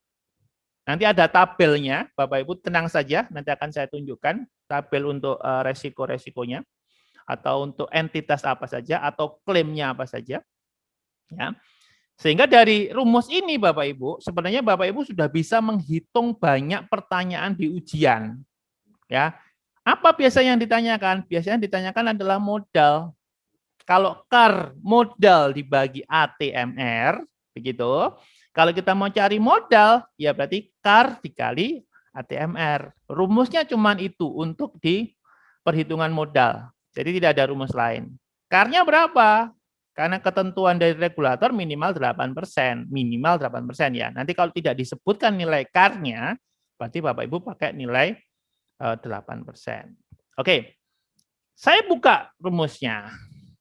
Nanti ada tabelnya, Bapak Ibu tenang saja, nanti akan saya tunjukkan tabel untuk resiko-resikonya, atau untuk entitas apa saja, atau klaimnya apa saja. Ya. Sehingga dari rumus ini Bapak Ibu, sebenarnya Bapak Ibu sudah bisa menghitung banyak pertanyaan di ujian. Ya. Apa biasanya yang ditanyakan? Biasanya yang ditanyakan adalah modal. Kalau CAR modal dibagi ATMR, begitu. Kalau kita mau cari modal, ya berarti CAR dikali ATMR. Rumusnya cuma itu untuk di perhitungan modal. Jadi tidak ada rumus lain. CAR-nya berapa? Karena ketentuan dari regulator minimal 8%. Minimal 8% ya. Nanti kalau tidak disebutkan nilai CAR-nya, berarti Bapak Ibu pakai nilai 8%. Oke, saya buka rumusnya.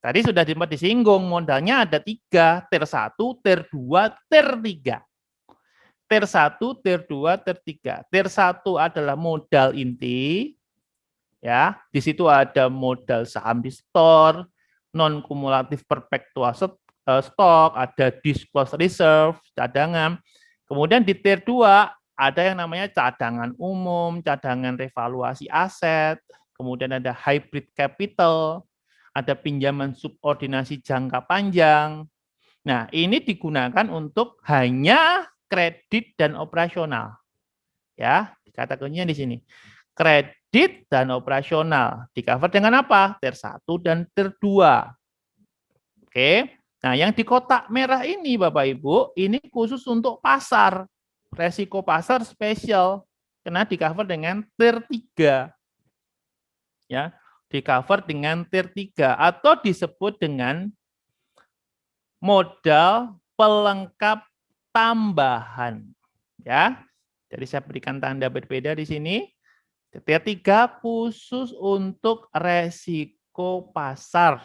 Tadi sudah sempat disinggung, modalnya ada 3, tier 1, tier 2, tier 3. Tier 1, tier 2, tier 3. Tier 1 adalah modal inti, ya. Di situ ada modal saham di store, non kumulatif perpetual stok, ada disclosed reserve, cadangan. Kemudian di tier 2 ada yang namanya cadangan umum, cadangan revaluasi aset, kemudian ada hybrid capital, ada pinjaman subordinasi jangka panjang. Nah, ini digunakan untuk hanya kredit dan operasional. Ya, kategorinya di sini. Kredit dan operasional. Di-cover dengan apa? Tier 1 dan tier 2. Oke. Nah, yang di kotak merah ini Bapak Ibu, ini khusus untuk pasar. Resiko pasar spesial. Karena di-cover dengan tier 3. Ya, di-cover dengan tier 3 atau disebut dengan modal pelengkap tambahan. Ya. Jadi saya berikan tanda berbeda di sini. Tier 3 khusus untuk resiko pasar.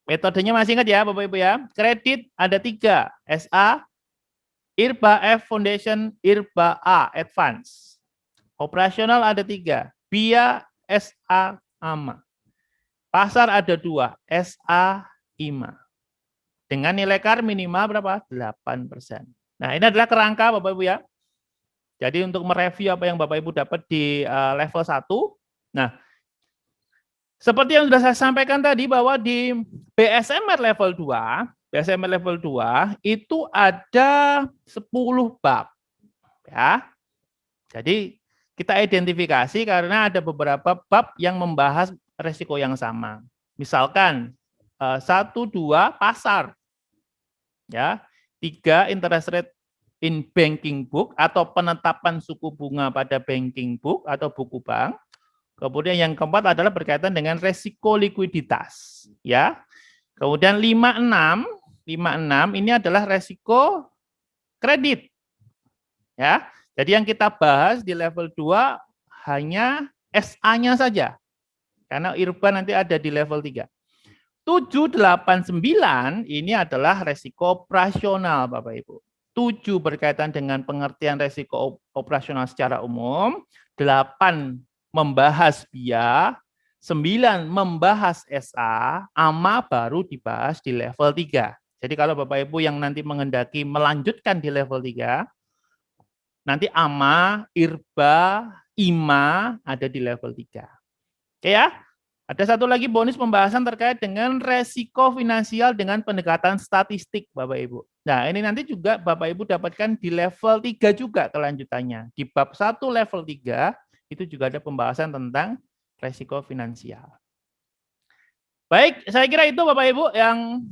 Metodenya masih ingat ya Bapak Ibu ya. Kredit ada 3, SA, IRBA F Foundation, IRBA A Advance. Operasional ada 3, BIA, SA, AMA. Pasar ada 2, SA, IMA. Dengan nilai CAR minimal berapa? 8%. Nah, ini adalah kerangka Bapak Ibu ya. Jadi untuk mereview apa yang Bapak Ibu dapat di level 1. Nah, seperti yang sudah saya sampaikan tadi bahwa di BSMR level 2, BSMR level 2 itu ada 10 bab. Ya. Jadi kita identifikasi karena ada beberapa bab yang membahas resiko yang sama. Misalkan 1, 2 pasar. Ya. 3 interest rate in banking book atau penetapan suku bunga pada banking book atau buku bank. Kemudian yang keempat adalah berkaitan dengan resiko likuiditas, ya. Kemudian 56 ini adalah resiko kredit. Ya. Jadi yang kita bahas di level 2 hanya SA-nya saja. Karena IRBA nanti ada di level 3. 7, 8, 9 ini adalah resiko operasional Bapak Ibu. 7 berkaitan dengan pengertian resiko operasional secara umum, 8 membahas BIA, 9 membahas SA, AMA baru dibahas di level 3. Jadi kalau Bapak Ibu yang nanti menghendaki melanjutkan di level 3, nanti AMA, IRBA, IMA ada di level 3. Oke ya. Ada satu lagi bonus pembahasan terkait dengan resiko finansial dengan pendekatan statistik, Bapak Ibu. Nah, ini nanti juga Bapak Ibu dapatkan di level 3 juga kelanjutannya. Di bab 1 level 3 itu juga ada pembahasan tentang resiko finansial. Baik, saya kira itu Bapak Ibu yang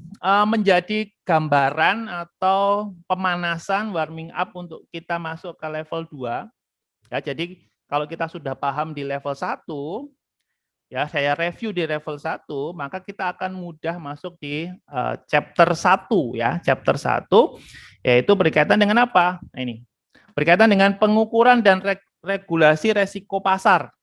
menjadi gambaran atau pemanasan warming up untuk kita masuk ke level 2. Ya, jadi kalau kita sudah paham di level 1, ya saya review di level 1, maka kita akan mudah masuk di chapter 1 ya. Chapter 1 yaitu berkaitan dengan apa? Nah, ini. Berkaitan dengan pengukuran dan regulasi resiko pasar.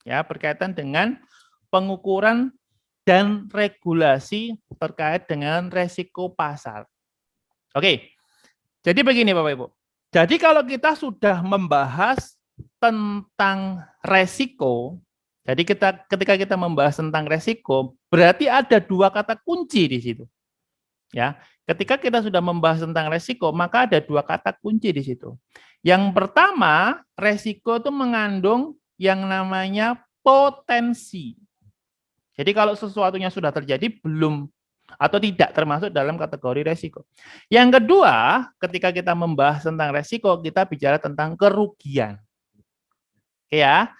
Ya, berkaitan dengan pengukuran dan regulasi terkait dengan resiko pasar. Oke. Jadi begini Bapak Ibu. Jadi kalau kita sudah membahas tentang resiko, jadi ketika kita membahas tentang resiko, berarti ada 2 kata kunci di situ. Ya, ketika kita sudah membahas tentang resiko, maka ada 2 kata kunci di situ. Yang pertama, resiko itu mengandung yang namanya potensi. Jadi kalau sesuatunya sudah terjadi belum atau tidak termasuk dalam kategori resiko. Yang kedua, ketika kita membahas tentang resiko, kita bicara tentang kerugian. Oke ya.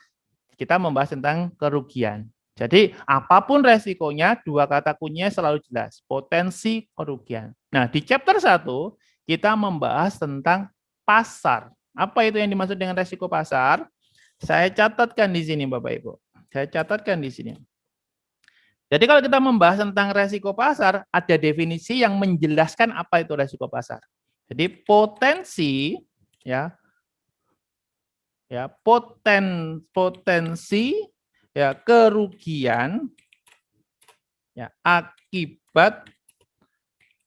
Kita membahas tentang kerugian. Jadi apapun resikonya, 2 kata kuncinya selalu jelas, potensi kerugian. Nah, di chapter 1 kita membahas tentang pasar. Apa itu yang dimaksud dengan resiko pasar? Saya catatkan di sini Bapak Ibu. Saya catatkan di sini. Jadi kalau kita membahas tentang resiko pasar, ada definisi yang menjelaskan apa itu resiko pasar. Jadi potensi potensi kerugian akibat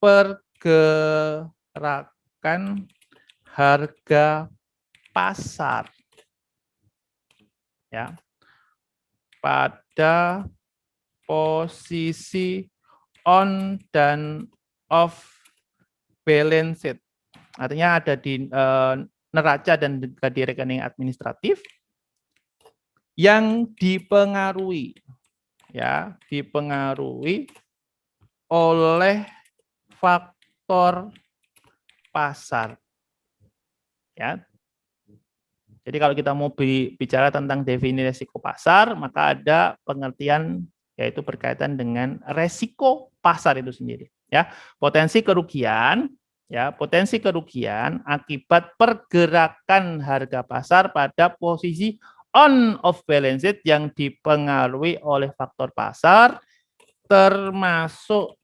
pergerakan harga pasar pada posisi on dan off balance sheet. Artinya ada di neraca dan di rekening administratif yang dipengaruhi oleh faktor pasar. Ya. Jadi kalau kita mau bicara tentang definisi resiko pasar, maka ada pengertian yaitu berkaitan dengan resiko pasar itu sendiri. Ya, potensi kerugian akibat pergerakan harga pasar pada posisi on off balance sheet yang dipengaruhi oleh faktor pasar termasuk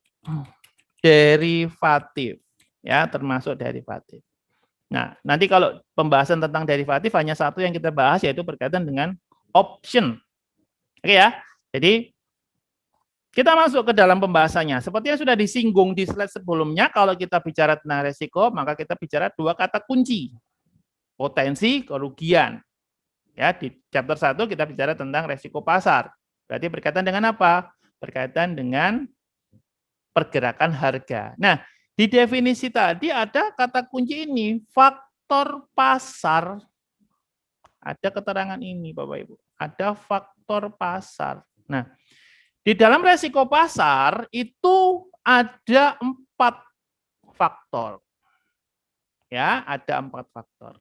derivatif. Termasuk derivatif. Nah, nanti kalau pembahasan tentang derivatif hanya satu yang kita bahas yaitu berkaitan dengan option. Oke ya. Jadi kita masuk ke dalam pembahasannya. Seperti yang sudah disinggung di slide sebelumnya, kalau kita bicara tentang resiko, maka kita bicara 2 kata kunci. Potensi, kerugian. Ya, di chapter 1 kita bicara tentang resiko pasar. Berarti berkaitan dengan apa? Berkaitan dengan pergerakan harga. Nah, di definisi tadi ada kata kunci ini, faktor pasar. Ada keterangan ini, Bapak Ibu. Ada faktor pasar. Nah, di dalam resiko pasar itu ada 4 faktor. Ya, ada 4 faktor.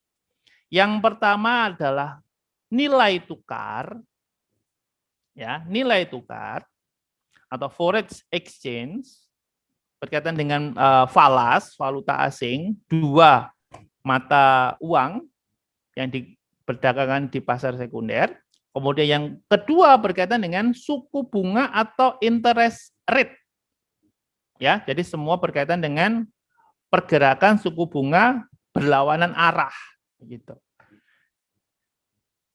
Yang pertama adalah nilai tukar. Ya, nilai tukar atau forex exchange berkaitan dengan valuta asing, 2 mata uang yang diperdagangkan di pasar sekunder. Kemudian yang kedua berkaitan dengan suku bunga atau interest rate. Ya, jadi semua berkaitan dengan pergerakan suku bunga berlawanan arah gitu.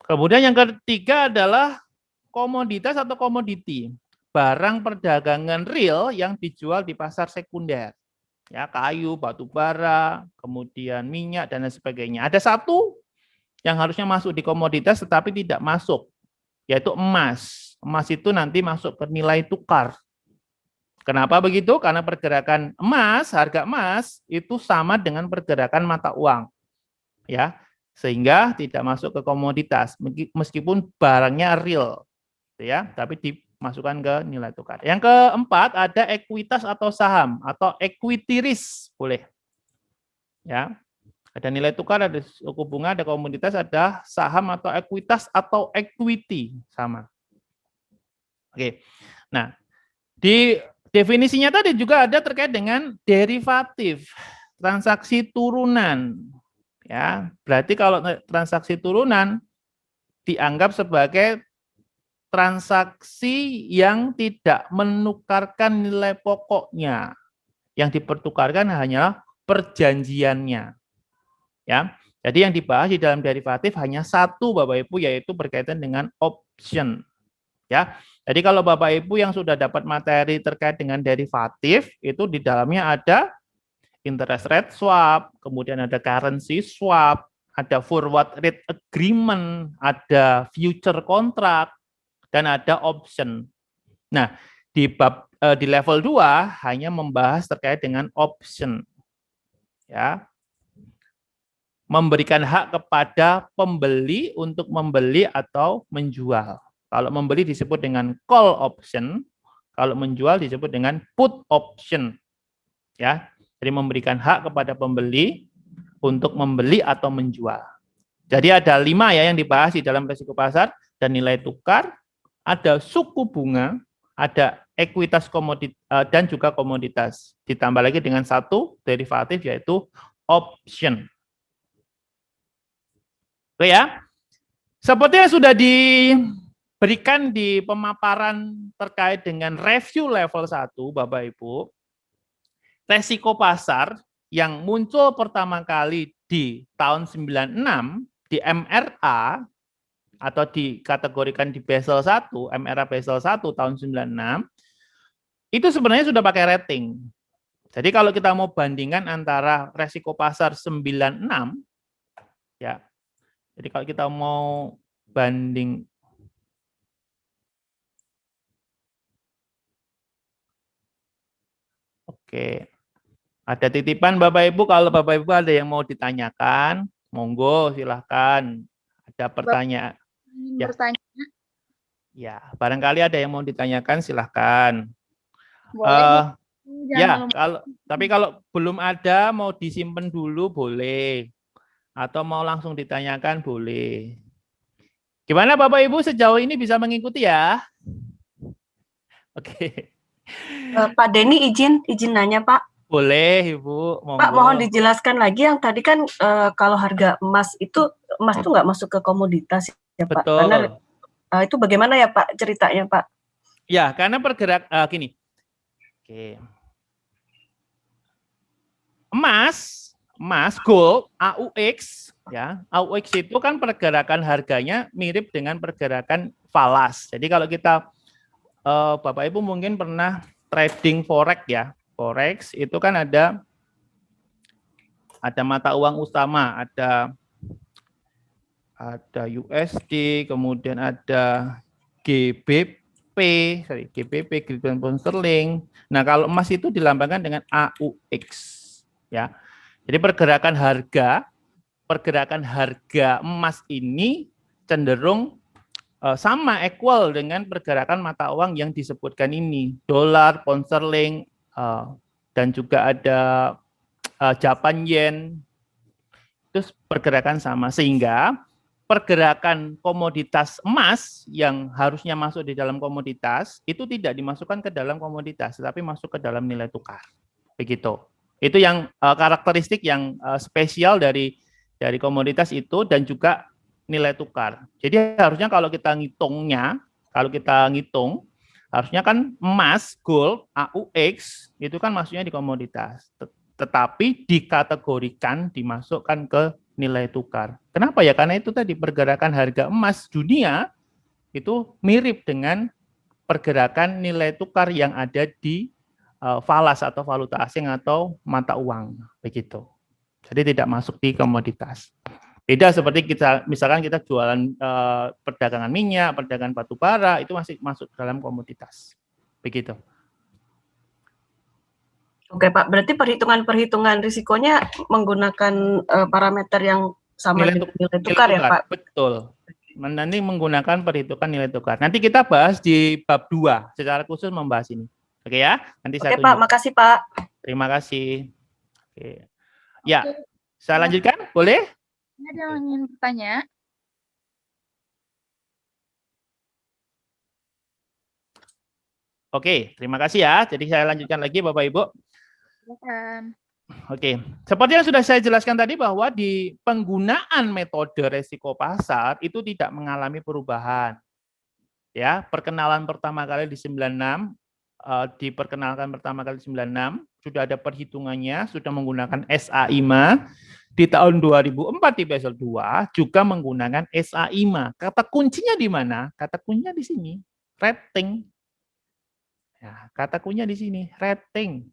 Kemudian yang ketiga adalah komoditas atau komoditi. Barang perdagangan real yang dijual di pasar sekunder. Ya, kayu, batu bara, kemudian minyak dan lain sebagainya. Ada satu yang harusnya masuk di komoditas tetapi tidak masuk, yaitu emas. Emas itu nanti masuk ke nilai tukar. Kenapa begitu? Karena pergerakan emas, harga emas itu sama dengan pergerakan mata uang. Ya, sehingga tidak masuk ke komoditas meskipun barangnya real. ya, tapi dimasukkan ke nilai tukar. Yang keempat ada ekuitas atau saham atau equity risk boleh. Ya. Ada nilai tukar, ada suku bunga, ada komoditas, ada saham atau ekuitas atau equity sama. Oke. Nah, di definisinya tadi juga ada terkait dengan derivatif, transaksi turunan. Ya, berarti kalau transaksi turunan dianggap sebagai transaksi yang tidak menukarkan nilai pokoknya. Yang dipertukarkan hanyalah perjanjiannya. Ya, jadi yang dibahas di dalam derivatif hanya satu, Bapak Ibu, yaitu berkaitan dengan option. Ya, jadi kalau Bapak Ibu yang sudah dapat materi terkait dengan derivatif, itu di dalamnya ada interest rate swap, kemudian ada currency swap, ada forward rate agreement, ada future contract, dan ada option. Nah, di level 2 hanya membahas terkait dengan option. Ya, memberikan hak kepada pembeli untuk membeli atau menjual. Kalau membeli disebut dengan call option, kalau menjual disebut dengan put option. Ya, jadi memberikan hak kepada pembeli untuk membeli atau menjual. Jadi ada 5 ya yang dibahas di dalam risiko pasar, dan nilai tukar, ada suku bunga, ada ekuitas komoditas dan juga komoditas. Ditambah lagi dengan satu derivatif yaitu option. Oke ya, seperti yang sudah diberikan di pemaparan terkait dengan review level 1, Bapak Ibu, resiko pasar yang muncul pertama kali di tahun 96 di MRA atau dikategorikan di Basel 1, MRA Basel 1 tahun 96, itu sebenarnya sudah pakai rating. Jadi kalau kita mau bandingkan antara resiko pasar 96, ya, jadi kalau kita mau banding, oke, ada titipan Bapak Ibu, kalau Bapak Ibu ada yang mau ditanyakan, monggo silahkan. Ada pertanyaan. Ya. Ya, barangkali ada yang mau ditanyakan silahkan. Boleh. Ya, tapi kalau belum ada mau disimpan dulu boleh. Atau mau langsung ditanyakan boleh. Gimana Bapak Ibu sejauh ini bisa mengikuti ya? Oke. Pak Denny izin nanya Pak. Boleh Ibu. Monggo. Pak mohon dijelaskan lagi yang tadi kan kalau harga emas itu nggak masuk ke komoditas ya Pak. Betul. Karena itu bagaimana ya Pak ceritanya Pak? Ya karena pergerak gini. Oke. Emas gold AUX ya, AUX itu kan pergerakan harganya mirip dengan pergerakan falas. Jadi kalau kita Bapak Ibu mungkin pernah trading forex ya. Forex itu kan ada mata uang utama, ada USD, kemudian ada GBP, Great Pound Sterling. Nah, kalau emas itu dilambangkan dengan AUX ya. Jadi pergerakan harga emas ini cenderung sama equal dengan pergerakan mata uang yang disebutkan ini, dolar, pound sterling, dan juga ada Japan yen. Terus pergerakan sama, sehingga pergerakan komoditas emas yang harusnya masuk di dalam komoditas itu tidak dimasukkan ke dalam komoditas, tetapi masuk ke dalam nilai tukar. Begitu. Itu yang karakteristik yang spesial dari komoditas itu dan juga nilai tukar. Jadi harusnya kalau kita ngitung, harusnya kan emas, gold, AUX itu kan masuknya di komoditas. Tetapi dikategorikan, dimasukkan ke nilai tukar. Kenapa ya? Karena itu tadi pergerakan harga emas dunia itu mirip dengan pergerakan nilai tukar yang ada di falas atau valuta asing atau mata uang, begitu. Jadi tidak masuk di komoditas. Beda seperti misalkan kita jualan perdagangan minyak, perdagangan batu bara, itu masih masuk dalam komoditas, begitu. Oke Pak, berarti perhitungan risikonya menggunakan parameter yang sama dengan nilai tukar ya Pak? Betul. Nanti menggunakan perhitungan nilai tukar. Nanti kita bahas di bab 2 secara khusus membahas ini. Oke ya? Nanti Oke saya Pak, tunjuk. makasih Pak. Terima kasih. Oke. Ya, Oke. saya lanjutkan, boleh? Ada yang ingin bertanya? Oke, terima kasih ya. Jadi saya lanjutkan lagi Bapak Ibu. Silakan. Oke, seperti yang sudah saya jelaskan tadi bahwa di penggunaan metode resiko pasar itu tidak mengalami perubahan. Ya, perkenalan pertama kali di 96, diperkenalkan pertama kali di 96, sudah ada perhitungannya, sudah menggunakan SA5. Di tahun 2004 di Basel 2 juga menggunakan SA5. Kata kuncinya di mana? Kata kuncinya di sini, rating. Ya, kata kuncinya di sini, rating.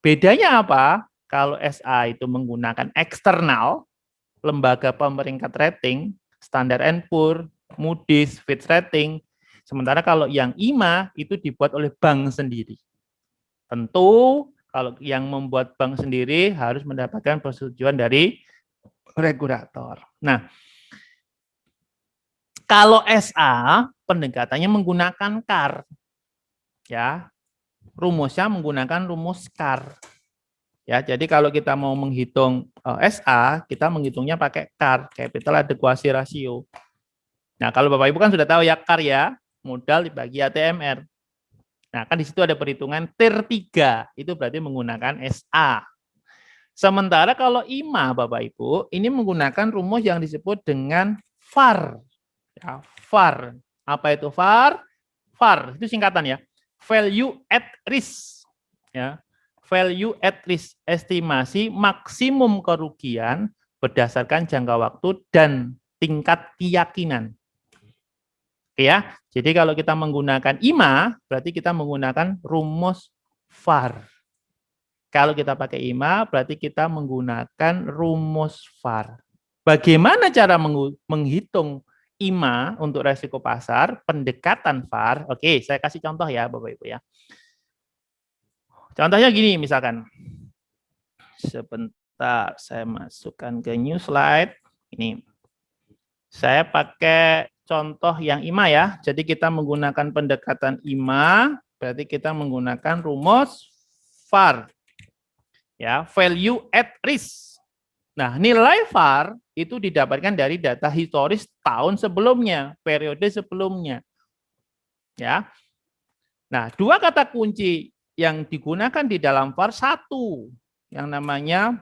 Bedanya apa? Kalau SA itu menggunakan eksternal, lembaga pemeringkat rating, Standard & Poor's, Moody's, Fitch Rating. Sementara kalau yang IMA itu dibuat oleh bank sendiri. Tentu kalau yang membuat bank sendiri harus mendapatkan persetujuan dari regulator. Nah, kalau SA pendekatannya menggunakan CAR. Ya, rumusnya menggunakan rumus CAR. Ya, jadi kalau kita mau menghitung SA, kita menghitungnya pakai CAR, Capital Adequacy Ratio. Nah, kalau Bapak Ibu kan sudah tahu ya CAR ya, modal dibagi ATMR. Nah, kan di situ ada perhitungan tier 3, itu berarti menggunakan SA. Sementara kalau IMA Bapak Ibu, ini menggunakan rumus yang disebut dengan VAR. Ya, VAR. Apa itu VAR? VAR itu singkatan ya. Value at risk. Ya. Value at risk, estimasi maksimum kerugian berdasarkan jangka waktu dan tingkat keyakinan. Oke ya. Jadi kalau kita menggunakan IMA, berarti kita menggunakan rumus VAR. Kalau kita pakai IMA, berarti kita menggunakan rumus VAR. Bagaimana cara menghitung IMA untuk resiko pasar, pendekatan VAR? Oke, saya kasih contoh ya, Bapak Ibu ya. Contohnya gini misalkan. Sebentar, saya masukkan ke new slide. Ini. Saya pakai contoh yang IMA ya. Jadi kita menggunakan pendekatan IMA, berarti kita menggunakan rumus VAR. Ya, value at risk. Nah, nilai VAR itu didapatkan dari data historis tahun sebelumnya, periode sebelumnya. Ya. Nah, dua kata kunci yang digunakan di dalam VAR, satu yang namanya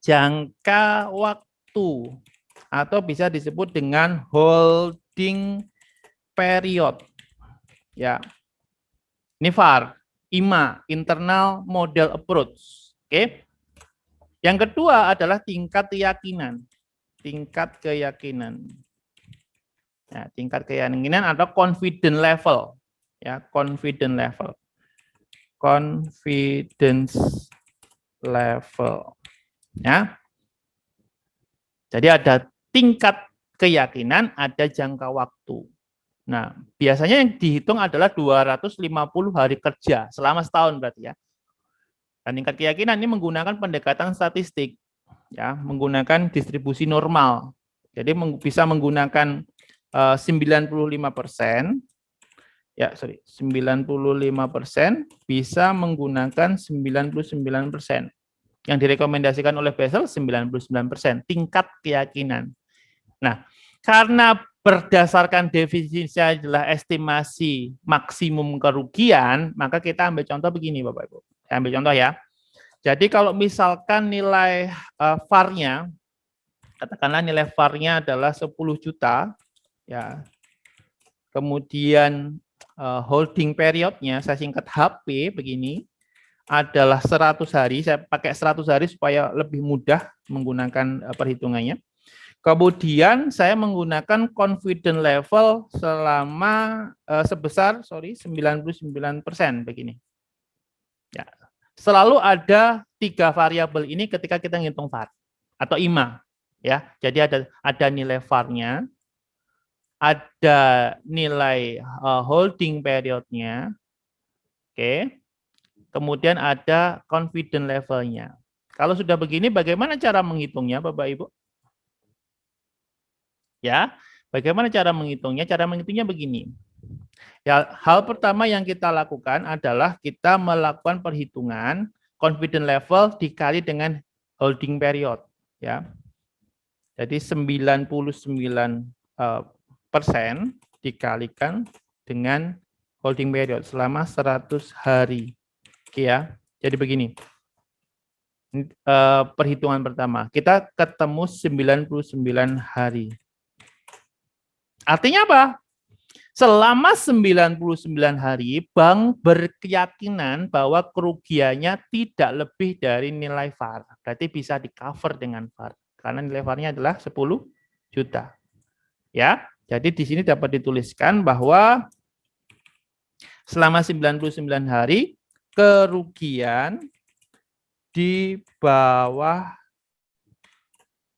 jangka waktu atau bisa disebut dengan holding period. Ya. Ini VAR, IMA, internal model approach. Oke. Yang kedua adalah tingkat keyakinan. Tingkat keyakinan. Ya, tingkat keyakinan atau confidence level. Ya, confidence level. Confidence level. Ya. Jadi ada tingkat keyakinan, ada jangka waktu. Nah, biasanya yang dihitung adalah 250 hari kerja selama setahun berarti ya. Dan tingkat keyakinan ini menggunakan pendekatan statistik, ya, menggunakan distribusi normal. Jadi bisa menggunakan 95%, ya 95%, bisa menggunakan 99%. Yang direkomendasikan oleh Basel 99%, tingkat keyakinan. Nah, karena berdasarkan definisinya adalah estimasi maksimum kerugian, maka kita ambil contoh begini Bapak Ibu. Saya ambil contoh ya. Jadi kalau misalkan nilai VAR-nya, katakanlah nilai VAR-nya adalah 10 juta, ya. Kemudian holding period-nya, saya singkat HP begini, adalah 100 hari. Saya pakai 100 hari supaya lebih mudah menggunakan perhitungannya. Kemudian saya menggunakan confidence level selama sebesar 99% begini. Ya. Selalu ada 3 variabel ini ketika kita ngitung VAR atau IMA ya. Jadi ada nilai VAR-nya, ada nilai holding period-nya. Oke. Kemudian ada confidence level-nya. Kalau sudah begini bagaimana cara menghitungnya Bapak Ibu? Ya, Bagaimana cara menghitungnya? Cara menghitungnya begini. Ya, hal pertama yang kita lakukan adalah kita melakukan perhitungan confidence level dikali dengan holding period, ya. Jadi 99% dikalikan dengan holding period selama 100 hari. Oke ya. Jadi begini. Perhitungan pertama, kita ketemu 99 hari. Artinya apa? Selama 99 hari, bank berkeyakinan bahwa kerugiannya tidak lebih dari nilai VAR. Berarti bisa di-cover dengan VAR. Karena nilai VAR-nya adalah 10 juta. Ya, jadi di sini dapat dituliskan bahwa selama 99 hari, kerugian di bawah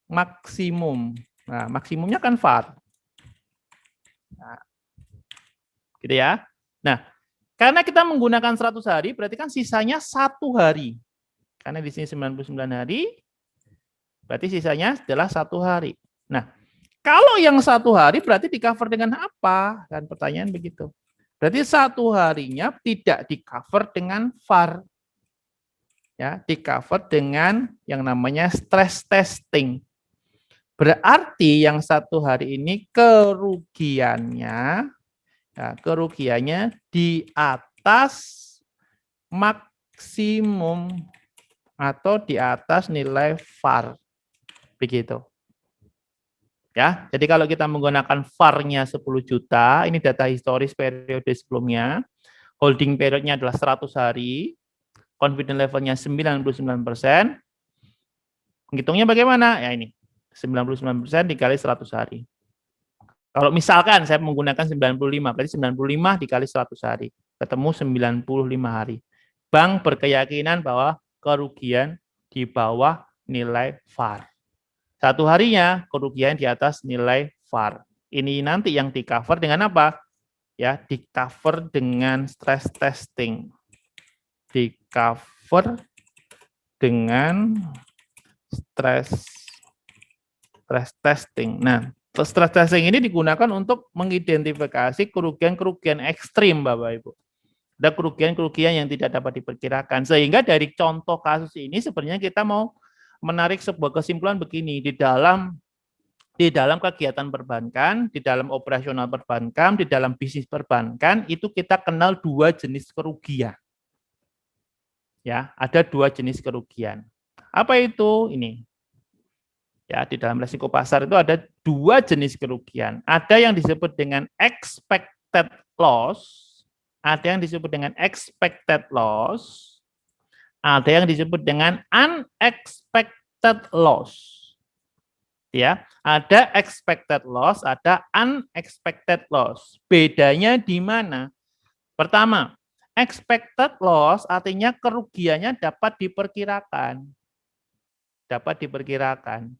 maksimum. Nah, maksimumnya kan VAR. Nah, gitu ya. Nah, karena kita menggunakan 100 hari, berarti kan sisanya 1 hari. Karena di sini 99 hari, berarti sisanya adalah 1 hari. Nah, kalau yang 1 hari berarti di-cover dengan apa? Kan pertanyaan begitu. Berarti 1 harinya tidak di-cover dengan VAR. Ya, di-cover dengan yang namanya stress testing. Berarti yang 1 hari ini kerugiannya di atas maksimum atau di atas nilai VAR. Begitu. Ya, jadi kalau kita menggunakan VAR-nya 10 juta, ini data historis periode sebelumnya, holding periodnya adalah 100 hari, confidence levelnya 99%, menghitungnya bagaimana? Ya ini, 99% dikali 100 hari. Kalau misalkan saya menggunakan 95, berarti 95 dikali 100 hari. Ketemu 95 hari. Bank berkeyakinan bahwa kerugian di bawah nilai VAR. 1 harinya kerugian di atas nilai VAR. Ini nanti yang di-cover dengan apa? Ya, di-cover dengan stress testing. Di-cover dengan stress testing. Nah, stress testing ini digunakan untuk mengidentifikasi kerugian-kerugian ekstrim, Bapak Ibu. Ada kerugian-kerugian yang tidak dapat diperkirakan. Sehingga dari contoh kasus ini sebenarnya kita mau menarik sebuah kesimpulan begini, di dalam kegiatan perbankan, di dalam operasional perbankan, di dalam bisnis perbankan itu kita kenal 2 jenis kerugian. Ya, ada 2 jenis kerugian. Apa itu? Ini. Ya, di dalam resiko pasar itu ada 2 jenis kerugian. Ada yang disebut dengan expected loss, ada yang disebut dengan expected loss, ada yang disebut dengan unexpected loss. Ya, ada expected loss, ada unexpected loss. Bedanya di mana? Pertama, expected loss artinya kerugiannya dapat diperkirakan. Dapat diperkirakan.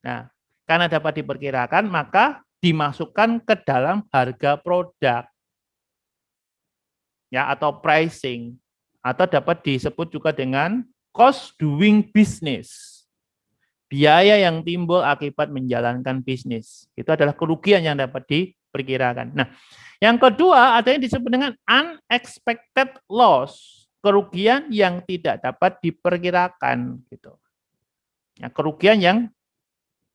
Nah, karena dapat diperkirakan, maka dimasukkan ke dalam harga produk. Ya, atau pricing. Atau dapat disebut juga dengan cost doing business. Biaya yang timbul akibat menjalankan bisnis. Itu adalah kerugian yang dapat diperkirakan. Nah, yang kedua ada yang disebut dengan unexpected loss. Kerugian yang tidak dapat diperkirakan. Gitu. Ya, kerugian yang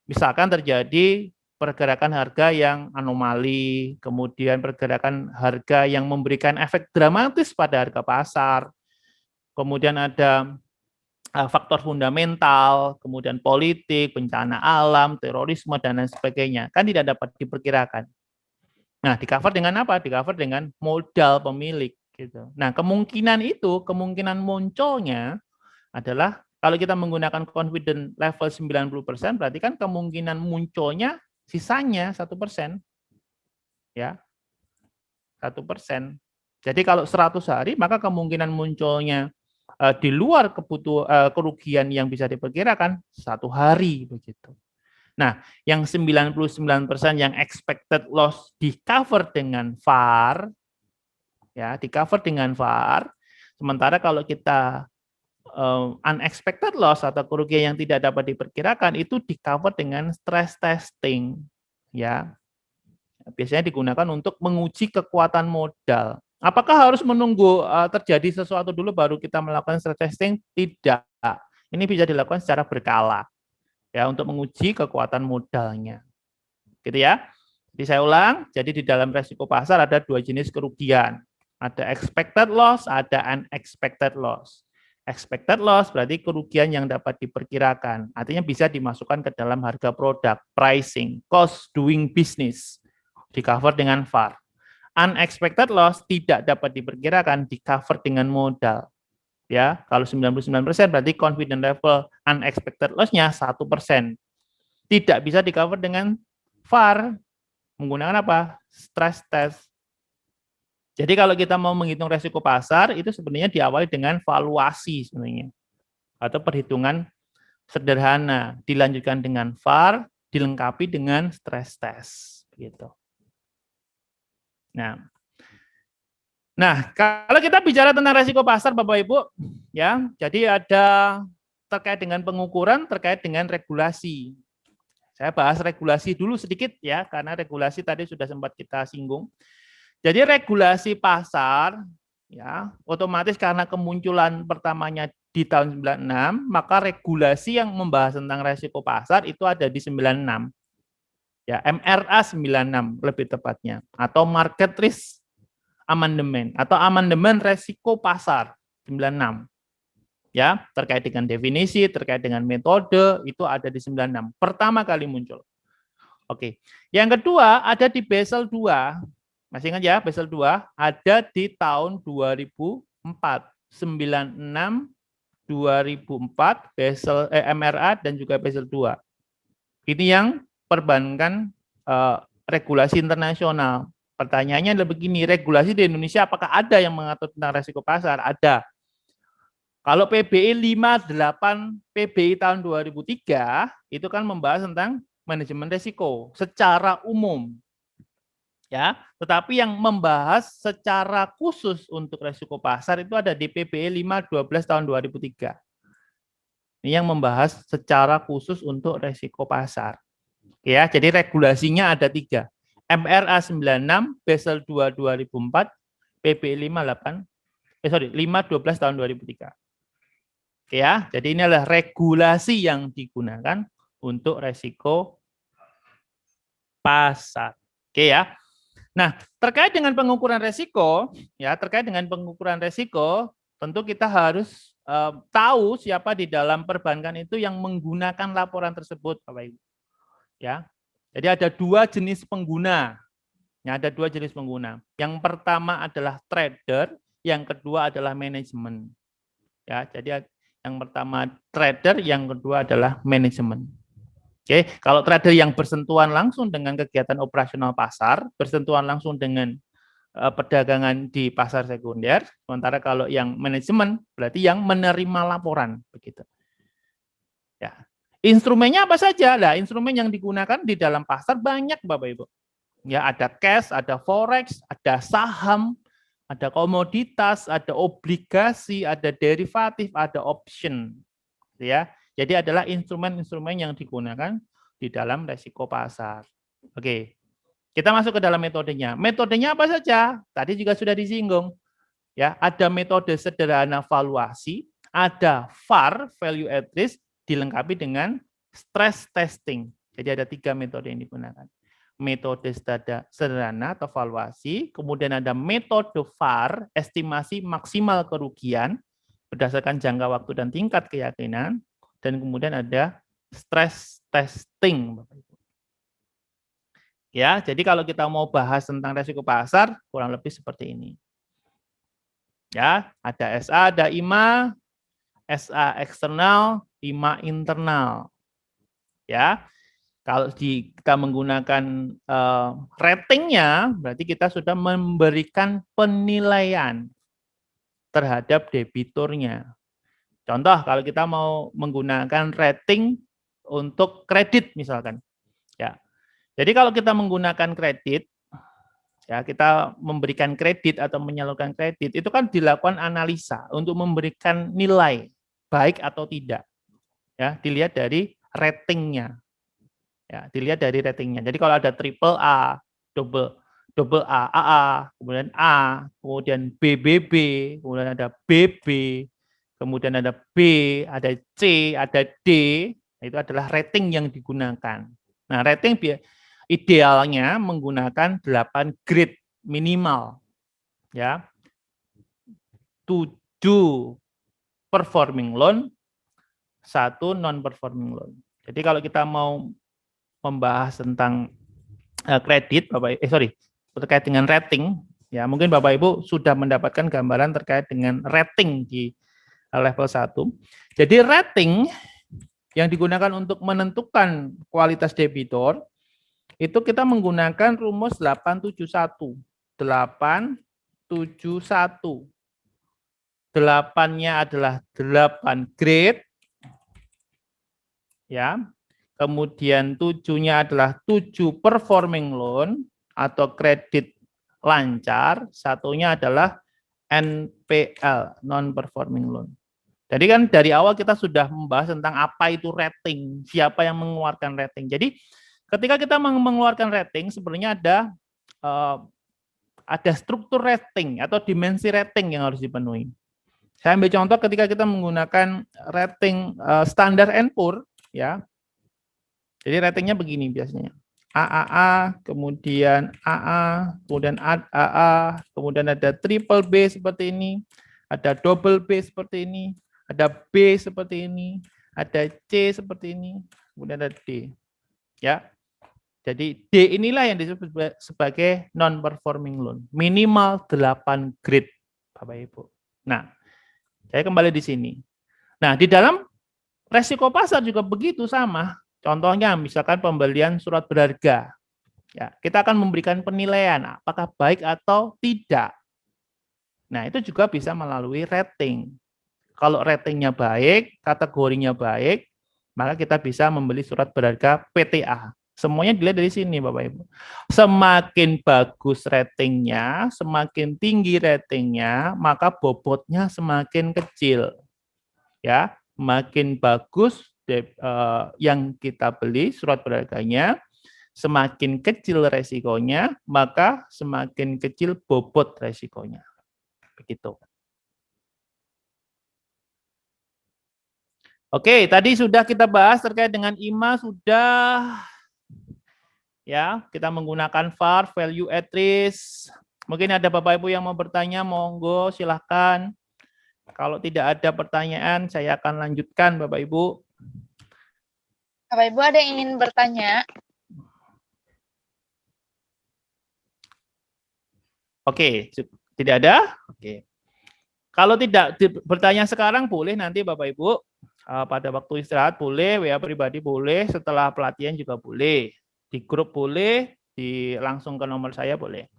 misalkan terjadi pergerakan harga yang anomali, kemudian pergerakan harga yang memberikan efek dramatis pada harga pasar, kemudian ada faktor fundamental, kemudian politik, bencana alam, terorisme, dan lain sebagainya. Kan tidak dapat diperkirakan. Nah, di-cover dengan apa? Di-cover dengan modal pemilik. Gitu. Nah, kemungkinan munculnya adalah kalau kita menggunakan confidence level 90%, berarti kan kemungkinan munculnya sisanya 1%. Ya. 1%. Jadi kalau 100 hari, maka kemungkinan munculnya di luar kerugian yang bisa diperkirakan 1 hari begitu. Nah, yang 99% yang expected loss di-cover dengan VAR, ya, di-cover dengan VAR. Sementara kalau kita unexpected loss atau kerugian yang tidak dapat diperkirakan itu di-cover dengan stress testing, ya. biasanya digunakan untuk menguji kekuatan modal. Apakah harus menunggu terjadi sesuatu dulu baru kita melakukan stress testing? Tidak. Ini bisa dilakukan secara berkala ya untuk menguji kekuatan modalnya. Gitu ya. Jadi saya ulang, jadi di dalam resiko pasar ada dua jenis kerugian. Ada expected loss, ada unexpected loss. Expected loss berarti kerugian yang dapat diperkirakan. Artinya bisa dimasukkan ke dalam harga produk, pricing, cost doing business. Di-cover dengan VAR. Unexpected loss tidak dapat diperkirakan, di-cover dengan modal. Ya, kalau 99% berarti confident level unexpected loss-nya 1%. Tidak bisa di-cover dengan VAR. Menggunakan apa? Stress test. Jadi kalau kita mau menghitung resiko pasar, itu sebenarnya diawali dengan valuasi sebenarnya. Atau perhitungan sederhana. Dilanjutkan dengan VAR, dilengkapi dengan stress test. Gitu. Nah, kalau kita bicara tentang resiko pasar, Bapak Ibu, ya, jadi ada terkait dengan pengukuran, terkait dengan regulasi. Saya bahas regulasi dulu sedikit ya, karena regulasi tadi sudah sempat kita singgung. Jadi regulasi pasar, ya, otomatis karena kemunculan pertamanya di tahun 96, maka regulasi yang membahas tentang resiko pasar itu ada di 96. Ya, MRA 96 lebih tepatnya, atau Market Risk Amendment atau amandemen resiko pasar 96. Ya, terkait dengan definisi, terkait dengan metode itu ada di 96. Pertama kali muncul. Oke. Yang kedua ada di Basel 2. Masih ingat ya, Basel 2 ada di tahun 2004. 96 2004 Basel MRA dan juga Basel 2. Ini yang perbankan regulasi internasional. Pertanyaannya adalah begini, regulasi di Indonesia apakah ada yang mengatur tentang resiko pasar? Ada. Kalau PBI 58 PBI tahun 2003 itu kan membahas tentang manajemen resiko secara umum. Ya, tetapi yang membahas secara khusus untuk resiko pasar itu ada di PBI 512 tahun 2003. Ini yang membahas secara khusus untuk resiko pasar. Ya, jadi regulasinya ada 3. MRA 96, Basel 2 2004, PBI 512 tahun 2003. Oke ya, jadi ini adalah regulasi yang digunakan untuk resiko pasar. Oke ya. Nah, terkait dengan pengukuran resiko, ya terkait dengan pengukuran resiko, tentu kita harus tahu siapa di dalam perbankan itu yang menggunakan laporan tersebut, Bapak Ibu. Ya, jadi ada 2 jenis pengguna. Ya, ada 2 jenis pengguna. Yang pertama adalah trader, yang kedua adalah manajemen. Ya, jadi yang pertama trader, yang kedua adalah manajemen. Oke, kalau trader yang bersentuhan langsung dengan kegiatan operasional pasar, bersentuhan langsung dengan perdagangan di pasar sekunder, sementara kalau yang manajemen berarti yang menerima laporan begitu. Ya. Instrumennya apa saja? Nah, instrumen yang digunakan di dalam pasar banyak, Bapak Ibu. Ya, ada cash, ada forex, ada saham, ada komoditas, ada obligasi, ada derivatif, ada option. Ya. Jadi adalah instrumen-instrumen yang digunakan di dalam resiko pasar. Oke. Kita masuk ke dalam metodenya. Metodenya apa saja? Tadi juga sudah disinggung. Ya, ada metode sederhana valuasi, ada VAR, value at risk, dilengkapi dengan stress testing. Jadi ada 3 metode yang digunakan. Metode sederhana atau valuasi, kemudian ada metode VAR, estimasi maksimal kerugian berdasarkan jangka waktu dan tingkat keyakinan, dan kemudian ada stress testing. Ya, jadi kalau kita mau bahas tentang resiko pasar, kurang lebih seperti ini. Ya, ada SA, ada IMA, SA eksternal, IMA internal. Ya, kalau kita menggunakan ratingnya, berarti kita sudah memberikan penilaian terhadap debiturnya. Contoh, kalau kita mau menggunakan rating untuk kredit misalkan. Ya. Jadi kalau kita menggunakan kredit, ya kita memberikan kredit atau menyalurkan kredit, itu kan dilakukan analisa untuk memberikan nilai baik atau tidak. Ya, dilihat dari ratingnya. Ya, dilihat dari ratingnya. Jadi kalau ada triple A, double A, AA, kemudian A, kemudian BBB, kemudian ada BB, kemudian ada B, ada C, ada D, itu adalah rating yang digunakan. Nah, rating idealnya menggunakan 8 grade minimal. Ya. 7 performing loan, 1 non-performing loan. Jadi kalau kita mau membahas tentang kredit, terkait dengan rating, ya mungkin Bapak Ibu sudah mendapatkan gambaran terkait dengan rating di level 1. Jadi rating yang digunakan untuk menentukan kualitas debitur itu kita menggunakan rumus 871. 871. 8-nya adalah 8 grade. Ya. Kemudian 7-nya adalah 7 performing loan atau kredit lancar, satunya adalah NPL, non performing loan. Jadi kan dari awal kita sudah membahas tentang apa itu rating, siapa yang mengeluarkan rating. Jadi ketika kita mengeluarkan rating sebenarnya ada struktur rating atau dimensi rating yang harus dipenuhi. Saya ambil contoh ketika kita menggunakan rating standar and poor, ya. Jadi ratingnya begini biasanya. AAA, kemudian AA, kemudian AA, kemudian ada triple B seperti ini, ada double B seperti ini, ada B seperti ini, ada C seperti ini, kemudian ada D. Ya. Jadi D inilah yang disebut sebagai non-performing loan. Minimal 8 grade, Bapak Ibu. Nah, saya kembali di sini. Nah, di dalam resiko pasar juga begitu sama. Contohnya misalkan pembelian surat berharga. Ya, kita akan memberikan penilaian apakah baik atau tidak. Nah, itu juga bisa melalui rating. Kalau ratingnya baik, kategorinya baik, maka kita bisa membeli surat berharga PTA. Semuanya dilihat dari sini, Bapak Ibu. Semakin bagus ratingnya, semakin tinggi ratingnya, maka bobotnya semakin kecil. Ya, makin bagus yang kita beli surat berharganya, semakin kecil resikonya, maka semakin kecil bobot resikonya. Begitu. Oke, tadi sudah kita bahas terkait dengan IMA, sudah ya, kita menggunakan VAR, value at risk. Mungkin ada Bapak Ibu yang mau bertanya, monggo silahkan. Kalau tidak ada pertanyaan, saya akan lanjutkan Bapak Ibu. Bapak Ibu ada yang ingin bertanya? Oke, tidak ada? Oke. Kalau tidak bertanya sekarang boleh nanti Bapak Ibu pada waktu istirahat boleh, WA pribadi boleh, setelah pelatihan juga boleh. Di grup boleh, langsung ke nomor saya boleh.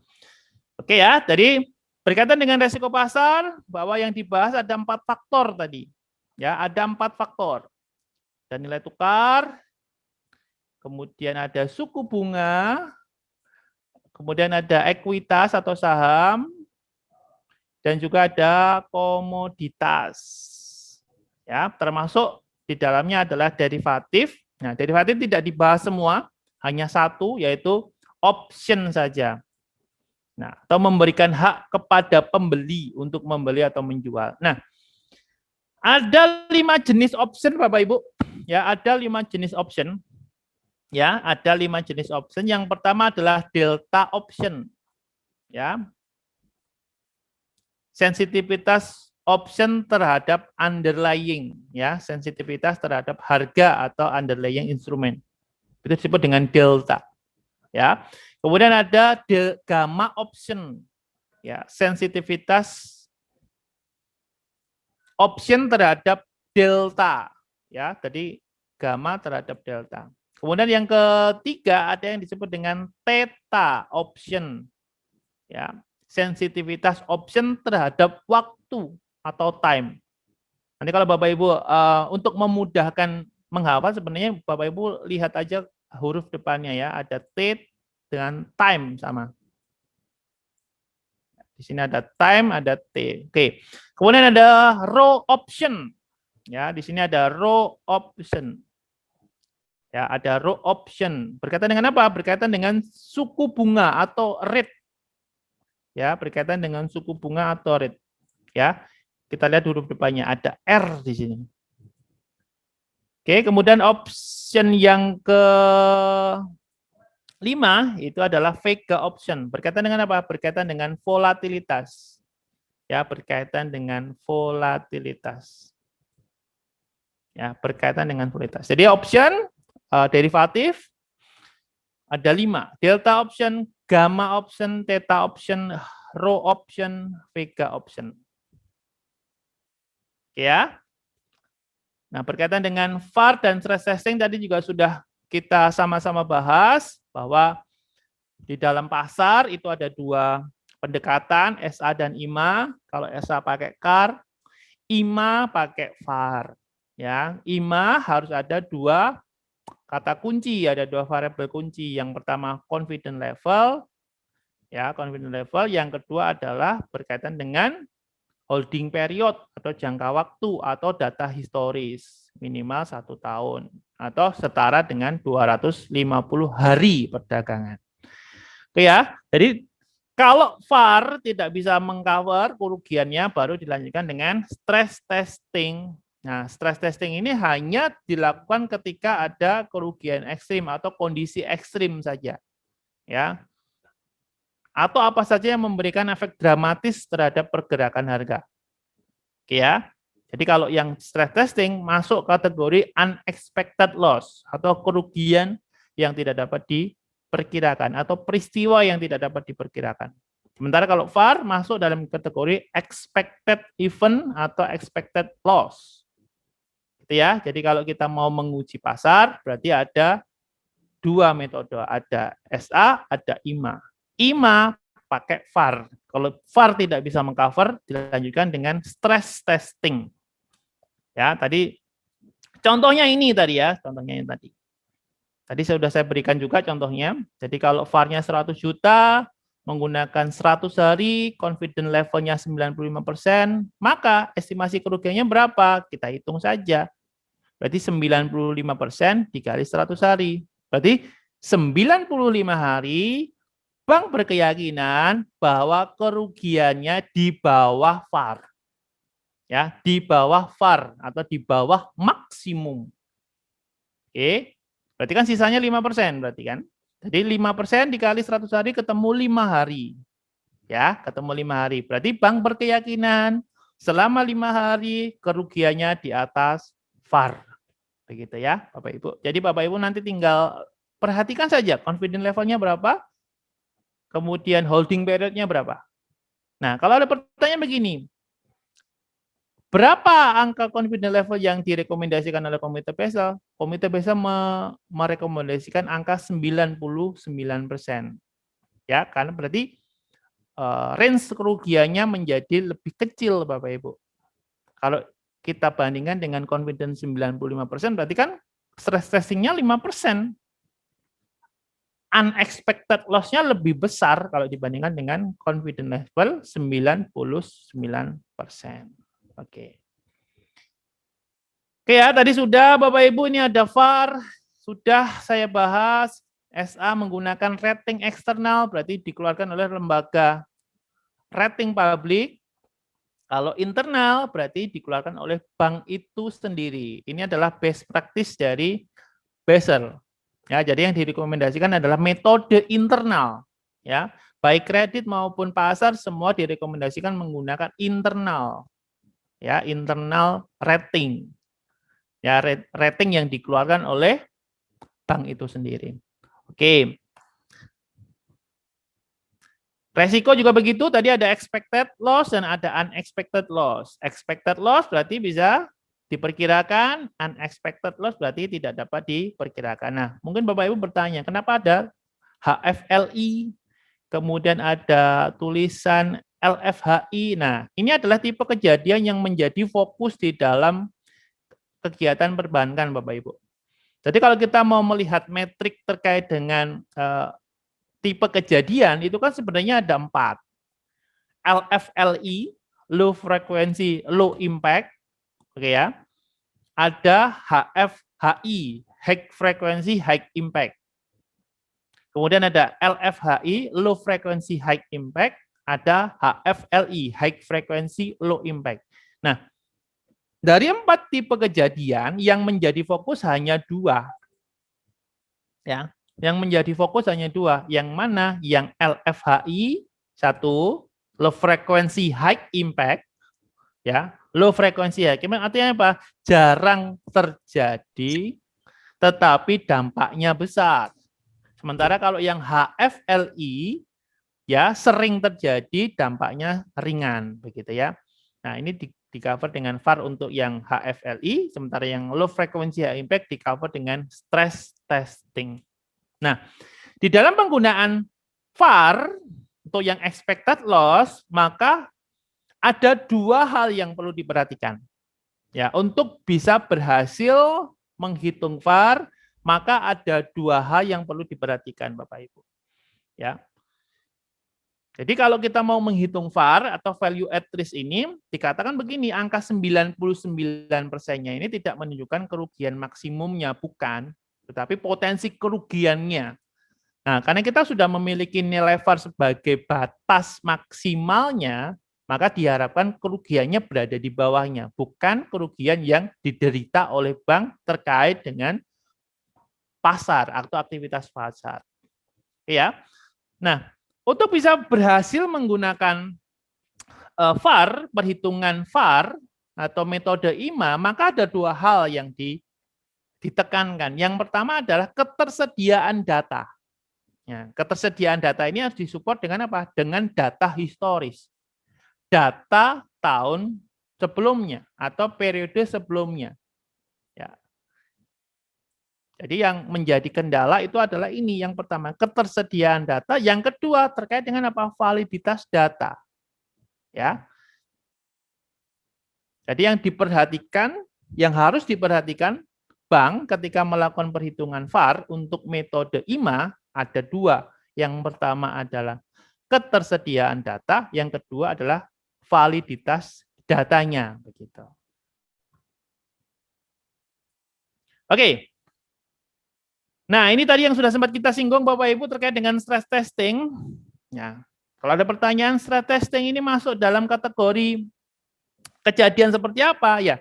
Oke ya, jadi berkaitan dengan resiko pasar, bahwa yang dibahas ada 4 faktor tadi. Ya, ada 4 faktor. Ada nilai tukar, kemudian ada suku bunga, kemudian ada ekuitas atau saham, dan juga ada komoditas. Ya, termasuk di dalamnya adalah derivatif. Nah, derivatif tidak dibahas semua, hanya satu, yaitu option saja. Nah, atau memberikan hak kepada pembeli untuk membeli atau menjual. Nah, ada 5 jenis option Bapak Ibu. Ya, ada 5 jenis option. Ya, ada 5 jenis option. Yang pertama adalah delta option. Ya. Sensitivitas option terhadap underlying, ya, sensitivitas terhadap harga atau underlying instrumen. Itu disebut dengan delta. Ya. Kemudian ada gamma option. Ya, sensitivitas option terhadap delta, ya, jadi gamma terhadap delta. Kemudian yang ketiga ada yang disebut dengan theta option, ya, sensitivitas option terhadap waktu atau time. Nanti kalau Bapak Ibu untuk memudahkan menghafal sebenarnya Bapak Ibu lihat aja huruf depannya ya, ada T dengan time sama. Di sini ada time, ada T. Oke. Kemudian ada row option. Ya, di sini ada row option. Ya, ada row option. Berkaitan dengan apa? Berkaitan dengan suku bunga atau rate. Ya, berkaitan dengan suku bunga atau rate. Ya, kita lihat huruf depannya ada R di sini. Oke, kemudian option yang kelima itu adalah Vega option. Berkaitan dengan apa? Berkaitan dengan volatilitas. Ya, berkaitan dengan volatilitas. Ya, berkaitan dengan volatilitas. Jadi option derivatif ada 5. Delta option, gamma option, theta option, rho option, vega option. Oke ya. Nah, berkaitan dengan VAR dan stress testing tadi juga sudah kita sama-sama bahas bahwa di dalam pasar itu ada 2 pendekatan, SA dan IMA. Kalau SA pakai CAR, IMA pakai VAR. Ya, IMA harus ada 2 kata kunci, ada 2 variabel kunci. Yang pertama confidence level, ya confidence level. Yang kedua adalah berkaitan dengan holding period atau jangka waktu atau data historis minimal 1 tahun atau setara dengan 250 hari perdagangan. Oke ya, jadi kalau VAR tidak bisa mengcover kerugiannya baru dilanjutkan dengan stress testing. Nah, stress testing ini hanya dilakukan ketika ada kerugian ekstrim atau kondisi ekstrim saja. Ya. Atau apa saja yang memberikan efek dramatis terhadap pergerakan harga. Oke ya. Jadi kalau yang stress testing masuk kategori unexpected loss atau kerugian yang tidak dapat diperkirakan atau peristiwa yang tidak dapat diperkirakan. Sementara kalau VAR masuk dalam kategori expected event atau expected loss. Ya, jadi kalau kita mau menguji pasar, berarti ada 2 metode, ada SA, ada IMA. IMA pakai VAR. Kalau VAR tidak bisa mengcover, dilanjutkan dengan stress testing. Ya, tadi contohnya ini tadi ya, contohnya yang tadi. Tadi sudah saya berikan juga contohnya. Jadi kalau VAR-nya 100 juta, menggunakan 100 hari, confidence level-nya 95%, maka estimasi kerugiannya berapa? Kita hitung saja. Berarti 95% dikali 100 hari. Berarti 95 hari bank berkeyakinan bahwa kerugiannya di bawah VAR. Ya, di bawah VAR atau di bawah maksimum. Oke. Berarti kan sisanya 5% berarti kan? Jadi 5% dikali 100 hari ketemu 5 hari. Ya, ketemu 5 hari. Berarti bank berkeyakinan selama 5 hari kerugiannya di atas VAR. Begitu ya, Bapak Ibu. Jadi Bapak Ibu nanti tinggal perhatikan saja confidence levelnya berapa, kemudian holding periodnya berapa. Nah, kalau ada pertanyaan begini, berapa angka confidence level yang direkomendasikan oleh Komite Basel? Komite Basel merekomendasikan angka 99%. Ya, karena berarti range kerugiannya menjadi lebih kecil, Bapak Ibu. Kalau kita bandingkan dengan confidence 95%, berarti kan stress testingnya 5%. Unexpected loss-nya lebih besar kalau dibandingkan dengan confidence level 99%. Oke. Oke ya, tadi sudah Bapak Ibu, ini ada VAR, sudah saya bahas. SA menggunakan rating eksternal, berarti dikeluarkan oleh lembaga rating publik. Kalau internal berarti dikeluarkan oleh bank itu sendiri. Ini adalah best practice dari Basel. Ya, jadi yang direkomendasikan adalah metode internal. Ya, baik kredit maupun pasar semua direkomendasikan menggunakan internal. Ya, internal rating. Ya, rating yang dikeluarkan oleh bank itu sendiri. Oke. Resiko juga begitu, tadi ada expected loss dan ada unexpected loss. Expected loss berarti bisa diperkirakan, unexpected loss berarti tidak dapat diperkirakan. Nah, mungkin Bapak Ibu bertanya, kenapa ada HFLI, kemudian ada tulisan LFHI. Nah, ini adalah tipe kejadian yang menjadi fokus di dalam kegiatan perbankan, Bapak Ibu. Jadi kalau kita mau melihat metrik terkait dengan tipe kejadian itu kan sebenarnya ada 4. LFLI, low frequency, low impact. Oke ya. Ada HFHI, high frequency high impact. Kemudian ada LFHI, low frequency high impact, ada HFLI, high frequency low impact. Nah, dari 4 tipe kejadian yang menjadi fokus hanya 2. Ya, yang menjadi fokus hanya 2. Yang mana? Yang LFHI 1, low frequency high impact, ya. Low frequency high impact artinya apa? Jarang terjadi tetapi dampaknya besar. Sementara kalau yang HFLI ya sering terjadi, dampaknya ringan, begitu ya. Nah, ini di cover dengan VAR untuk yang HFLI, sementara yang low frequency high impact di cover dengan stress testing. Nah, di dalam penggunaan VAR untuk yang expected loss, maka ada 2 hal yang perlu diperhatikan. Ya, untuk bisa berhasil menghitung VAR, maka ada 2 hal yang perlu diperhatikan Bapak Ibu. Ya. Jadi kalau kita mau menghitung VAR atau value at risk ini, dikatakan begini, angka 99%-nya ini tidak menunjukkan kerugian maksimumnya, bukan, tetapi potensi kerugiannya. Nah, karena kita sudah memiliki nilai VAR sebagai batas maksimalnya, maka diharapkan kerugiannya berada di bawahnya, bukan kerugian yang diderita oleh bank terkait dengan pasar atau aktivitas pasar. Ya. Nah, untuk bisa berhasil menggunakan VAR, perhitungan VAR atau metode IMA, maka ada 2 hal yang ditekankan. Yang pertama adalah ketersediaan data. Ya, ketersediaan data ini harus disupport dengan apa? Dengan data historis. Data tahun sebelumnya atau periode sebelumnya. Ya. Jadi yang menjadi kendala itu adalah ini, yang pertama ketersediaan data, yang kedua terkait dengan apa? Validitas data. Ya. Jadi yang diperhatikan, yang harus diperhatikan bank ketika melakukan perhitungan VAR untuk metode IMA ada 2. Yang pertama adalah ketersediaan data, yang kedua adalah validitas datanya, begitu. Oke. Nah, ini tadi yang sudah sempat kita singgung Bapak Ibu terkait dengan stress testing. Ya, kalau ada pertanyaan, stress testing ini masuk dalam kategori kejadian seperti apa? Ya,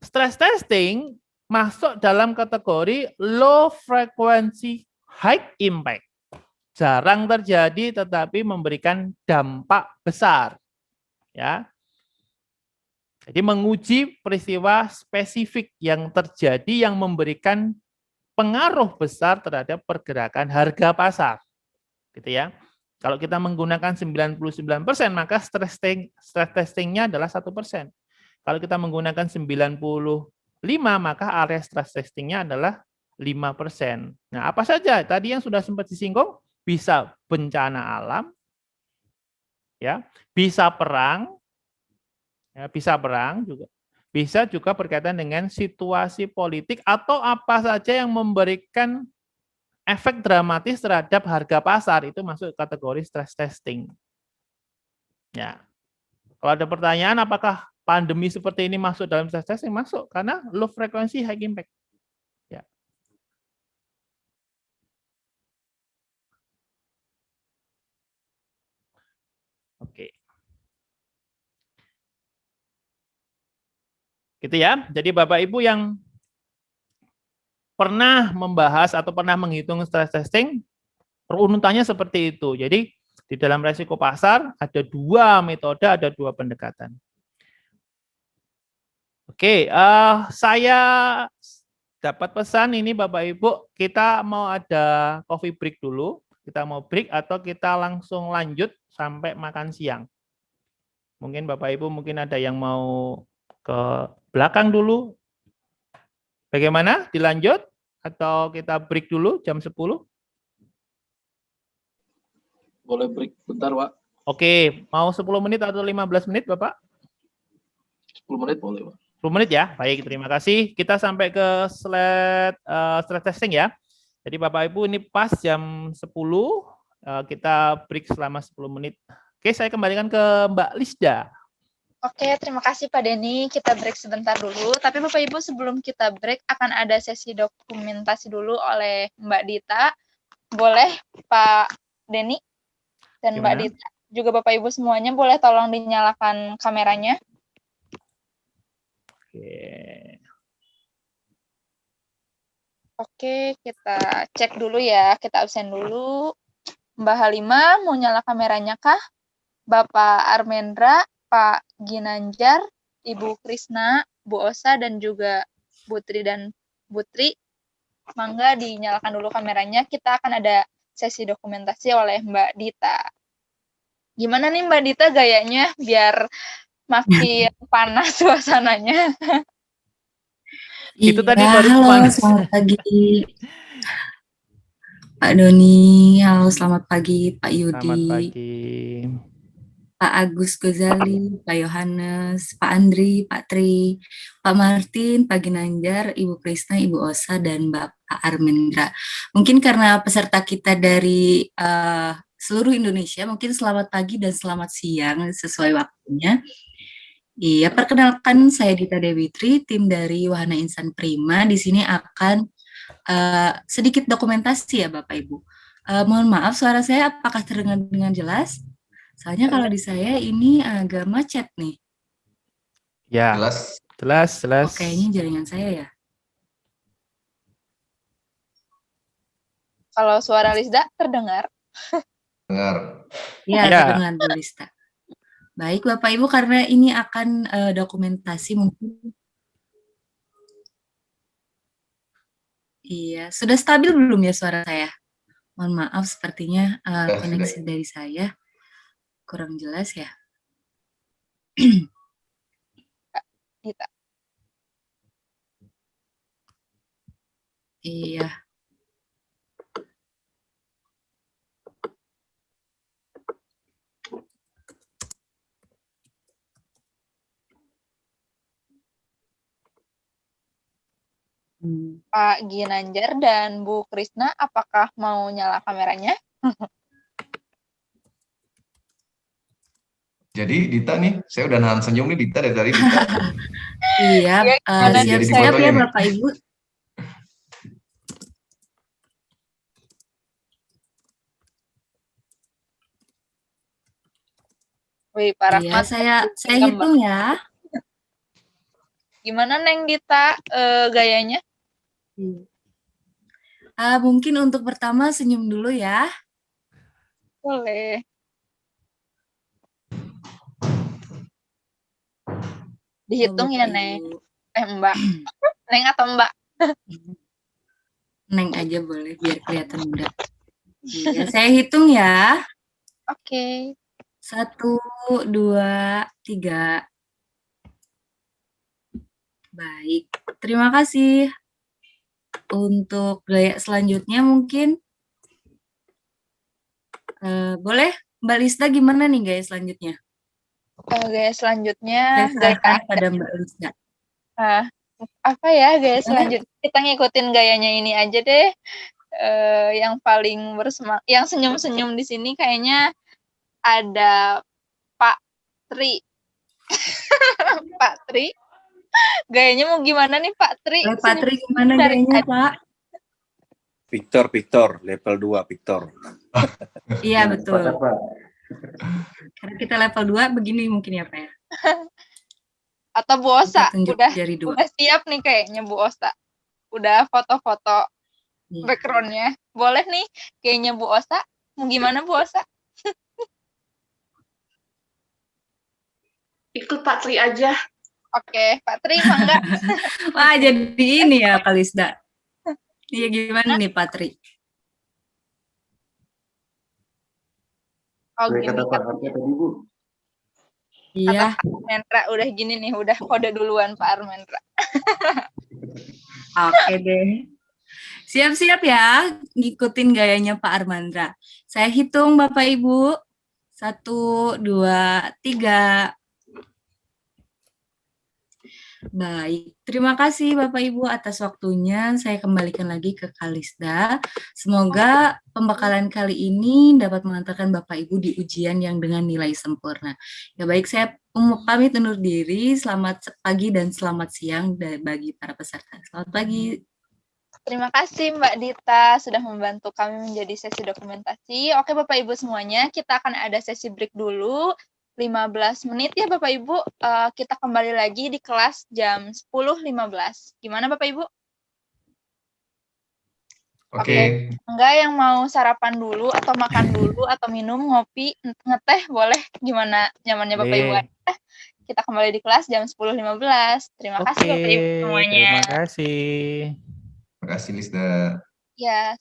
stress testing masuk dalam kategori low frequency high impact. Jarang terjadi tetapi memberikan dampak besar. Ya. Jadi menguji peristiwa spesifik yang terjadi yang memberikan pengaruh besar terhadap pergerakan harga pasar. Gitu ya. Kalau kita menggunakan 99%, maka stress testing-nya adalah 1%. Kalau kita menggunakan 95, maka area stress testing-nya adalah 5%. Nah, apa saja? Tadi yang sudah sempat disinggung, bisa bencana alam, ya, bisa perang, ya, bisa perang juga. Bisa juga berkaitan dengan situasi politik atau apa saja yang memberikan efek dramatis terhadap harga pasar, itu masuk kategori stress testing. Ya. Kalau ada pertanyaan apakah pandemi seperti ini masuk dalam stress testing? Masuk, karena low frequency high impact. Ya. Oke. Gitu ya. Jadi Bapak Ibu yang pernah membahas atau pernah menghitung stress testing, runutannya seperti itu. Jadi di dalam resiko pasar ada 2 metode, ada 2 pendekatan. Oke, saya dapat pesan ini Bapak Ibu, kita mau ada coffee break dulu. Kita mau break atau kita langsung lanjut sampai makan siang. Mungkin Bapak Ibu mungkin ada yang mau ke belakang dulu. Bagaimana? Dilanjut atau kita break dulu jam 10? Boleh break bentar, Pak. Oke, mau 10 menit atau 15 menit, Bapak? 10 menit boleh, Pak. 10 menit ya? Baik, terima kasih. Kita sampai ke slide stress testing ya. Jadi Bapak Ibu ini pas jam 10, kita break selama 10 menit. Oke, saya kembalikan ke Mbak Lisda. Oke, terima kasih Pak Denny. Kita break sebentar dulu. Tapi Bapak Ibu sebelum kita break akan ada sesi dokumentasi dulu oleh Mbak Dita. Boleh Pak Denny dan Mbak Gimana? Dita. Juga Bapak Ibu semuanya boleh tolong dinyalakan kameranya. Oke. Oke, kita cek dulu ya. Kita absen dulu. Mbak Halimah mau nyala kameranya kah? Bapak Armendra, Pak Ginanjar, Ibu Krisna, Bu Osa, dan juga Putri dan Putri. Mangga dinyalakan dulu kameranya. Kita akan ada sesi dokumentasi oleh Mbak Dita. Gimana nih Mbak Dita gayanya biar makin panas suasananya? Itu tadi Iya, baru halo, panas. selamat pagi Pak Doni, halo selamat pagi Pak Selamat Yudi, pagi. Pak Agus Gozali, Pak Yohanes, Pak Andri, Pak Tri, Pak Martin, Pak Ginanjar, Ibu Krisna, Ibu Osa, dan Bapak Armendra. Mungkin karena peserta kita dari seluruh Indonesia, mungkin selamat pagi dan selamat siang sesuai waktunya. Iya, perkenalkan saya Dita Dewi Tri, tim dari Wahana Insan Prima. Di sini akan sedikit dokumentasi ya Bapak Ibu. Mohon maaf suara saya apakah terdengar dengan jelas? Soalnya kalau di saya ini agak macet nih. Ya, Jelas? jelas. Oh, kayaknya jaringan saya ya. Kalau suara Lisda terdengar. Dengar. Ya, Ya. terdengar Bu Lista. Baik Bapak Ibu, karena ini akan dokumentasi mungkin. Iya, sudah stabil belum ya suara saya? Mohon maaf, sepertinya koneksi dari saya kurang jelas ya. Dita. Iya. Pak Ginanjar dan Bu Krisna, apakah mau nyala kameranya? Jadi Dita nih, saya udah nahan senyum nih Dita dari tadi Dita. Iya, gimana nih? siap-siap ya nih. Bapak Ibu. Wih, Pak Iya, Rahmat. saya hitung ya. Gimana Neng Dita gayanya? Mungkin untuk pertama senyum dulu ya. Boleh. Dihitung ya, Neng. Mbak. Neng atau Mbak? Neng aja boleh, biar kelihatan muda. Iya, saya hitung ya. Oke. 1, 2, 3. Baik, terima kasih. Untuk gaya selanjutnya mungkin boleh Mbak Lista gimana nih gaya selanjutnya? Gaya selanjutnya Saya serahkan pada Mbak Lista. Apa ya gaya selanjutnya? Kita ngikutin gayanya ini aja deh. Yang paling bersemangat, yang senyum-senyum di sini kayaknya ada Pak Tri. Pak Tri. Gayanya mau gimana nih Pak Tri? Pak Tri gimana gayanya Pak? Victor, level 2 Victor. Iya betul. Karena kita level 2 begini mungkin ya Pak ya. Atau Bu Osa, udah siap nih kayaknya Bu Osa. Udah foto-foto background-nya. Boleh nih kayaknya Bu Osa. Mau gimana Bu Osa? Ikut Pak Tri aja. Oke, Pak Tri mangga. Wah, jadi ini ya Kak Lisda. Iya gimana nih Pak Tri? Oh, gini. Kata Pak Armendra tadi Bu. Iya. Pak Armendra udah gini nih, udah kode duluan Pak Armendra. Oke deh. Siap-siap ya, ngikutin gayanya Pak Armendra. Saya hitung Bapak Ibu. 1, 2, 3. Baik, terima kasih Bapak Ibu atas waktunya. Saya kembalikan lagi ke Kalisda. Semoga pembekalan kali ini dapat mengantarkan Bapak Ibu di ujian yang dengan nilai sempurna. Ya baik, saya Pamit undur diri. Selamat pagi dan selamat siang bagi para peserta. Selamat pagi. Terima kasih Mbak Dita sudah membantu kami menjadi sesi dokumentasi. Oke Bapak Ibu semuanya, kita akan ada sesi break dulu 15 menit ya Bapak Ibu. Kita kembali lagi di kelas jam 10.15. Gimana Bapak Ibu? Oke. Enggak yang mau sarapan dulu atau makan dulu atau minum, ngopi, ngeteh boleh, gimana nyamannya Bapak Ibu aja. Kita kembali di kelas jam 10.15. Terima kasih Bapak Ibu semuanya. Terima kasih. Terima kasih Lisda. Ya.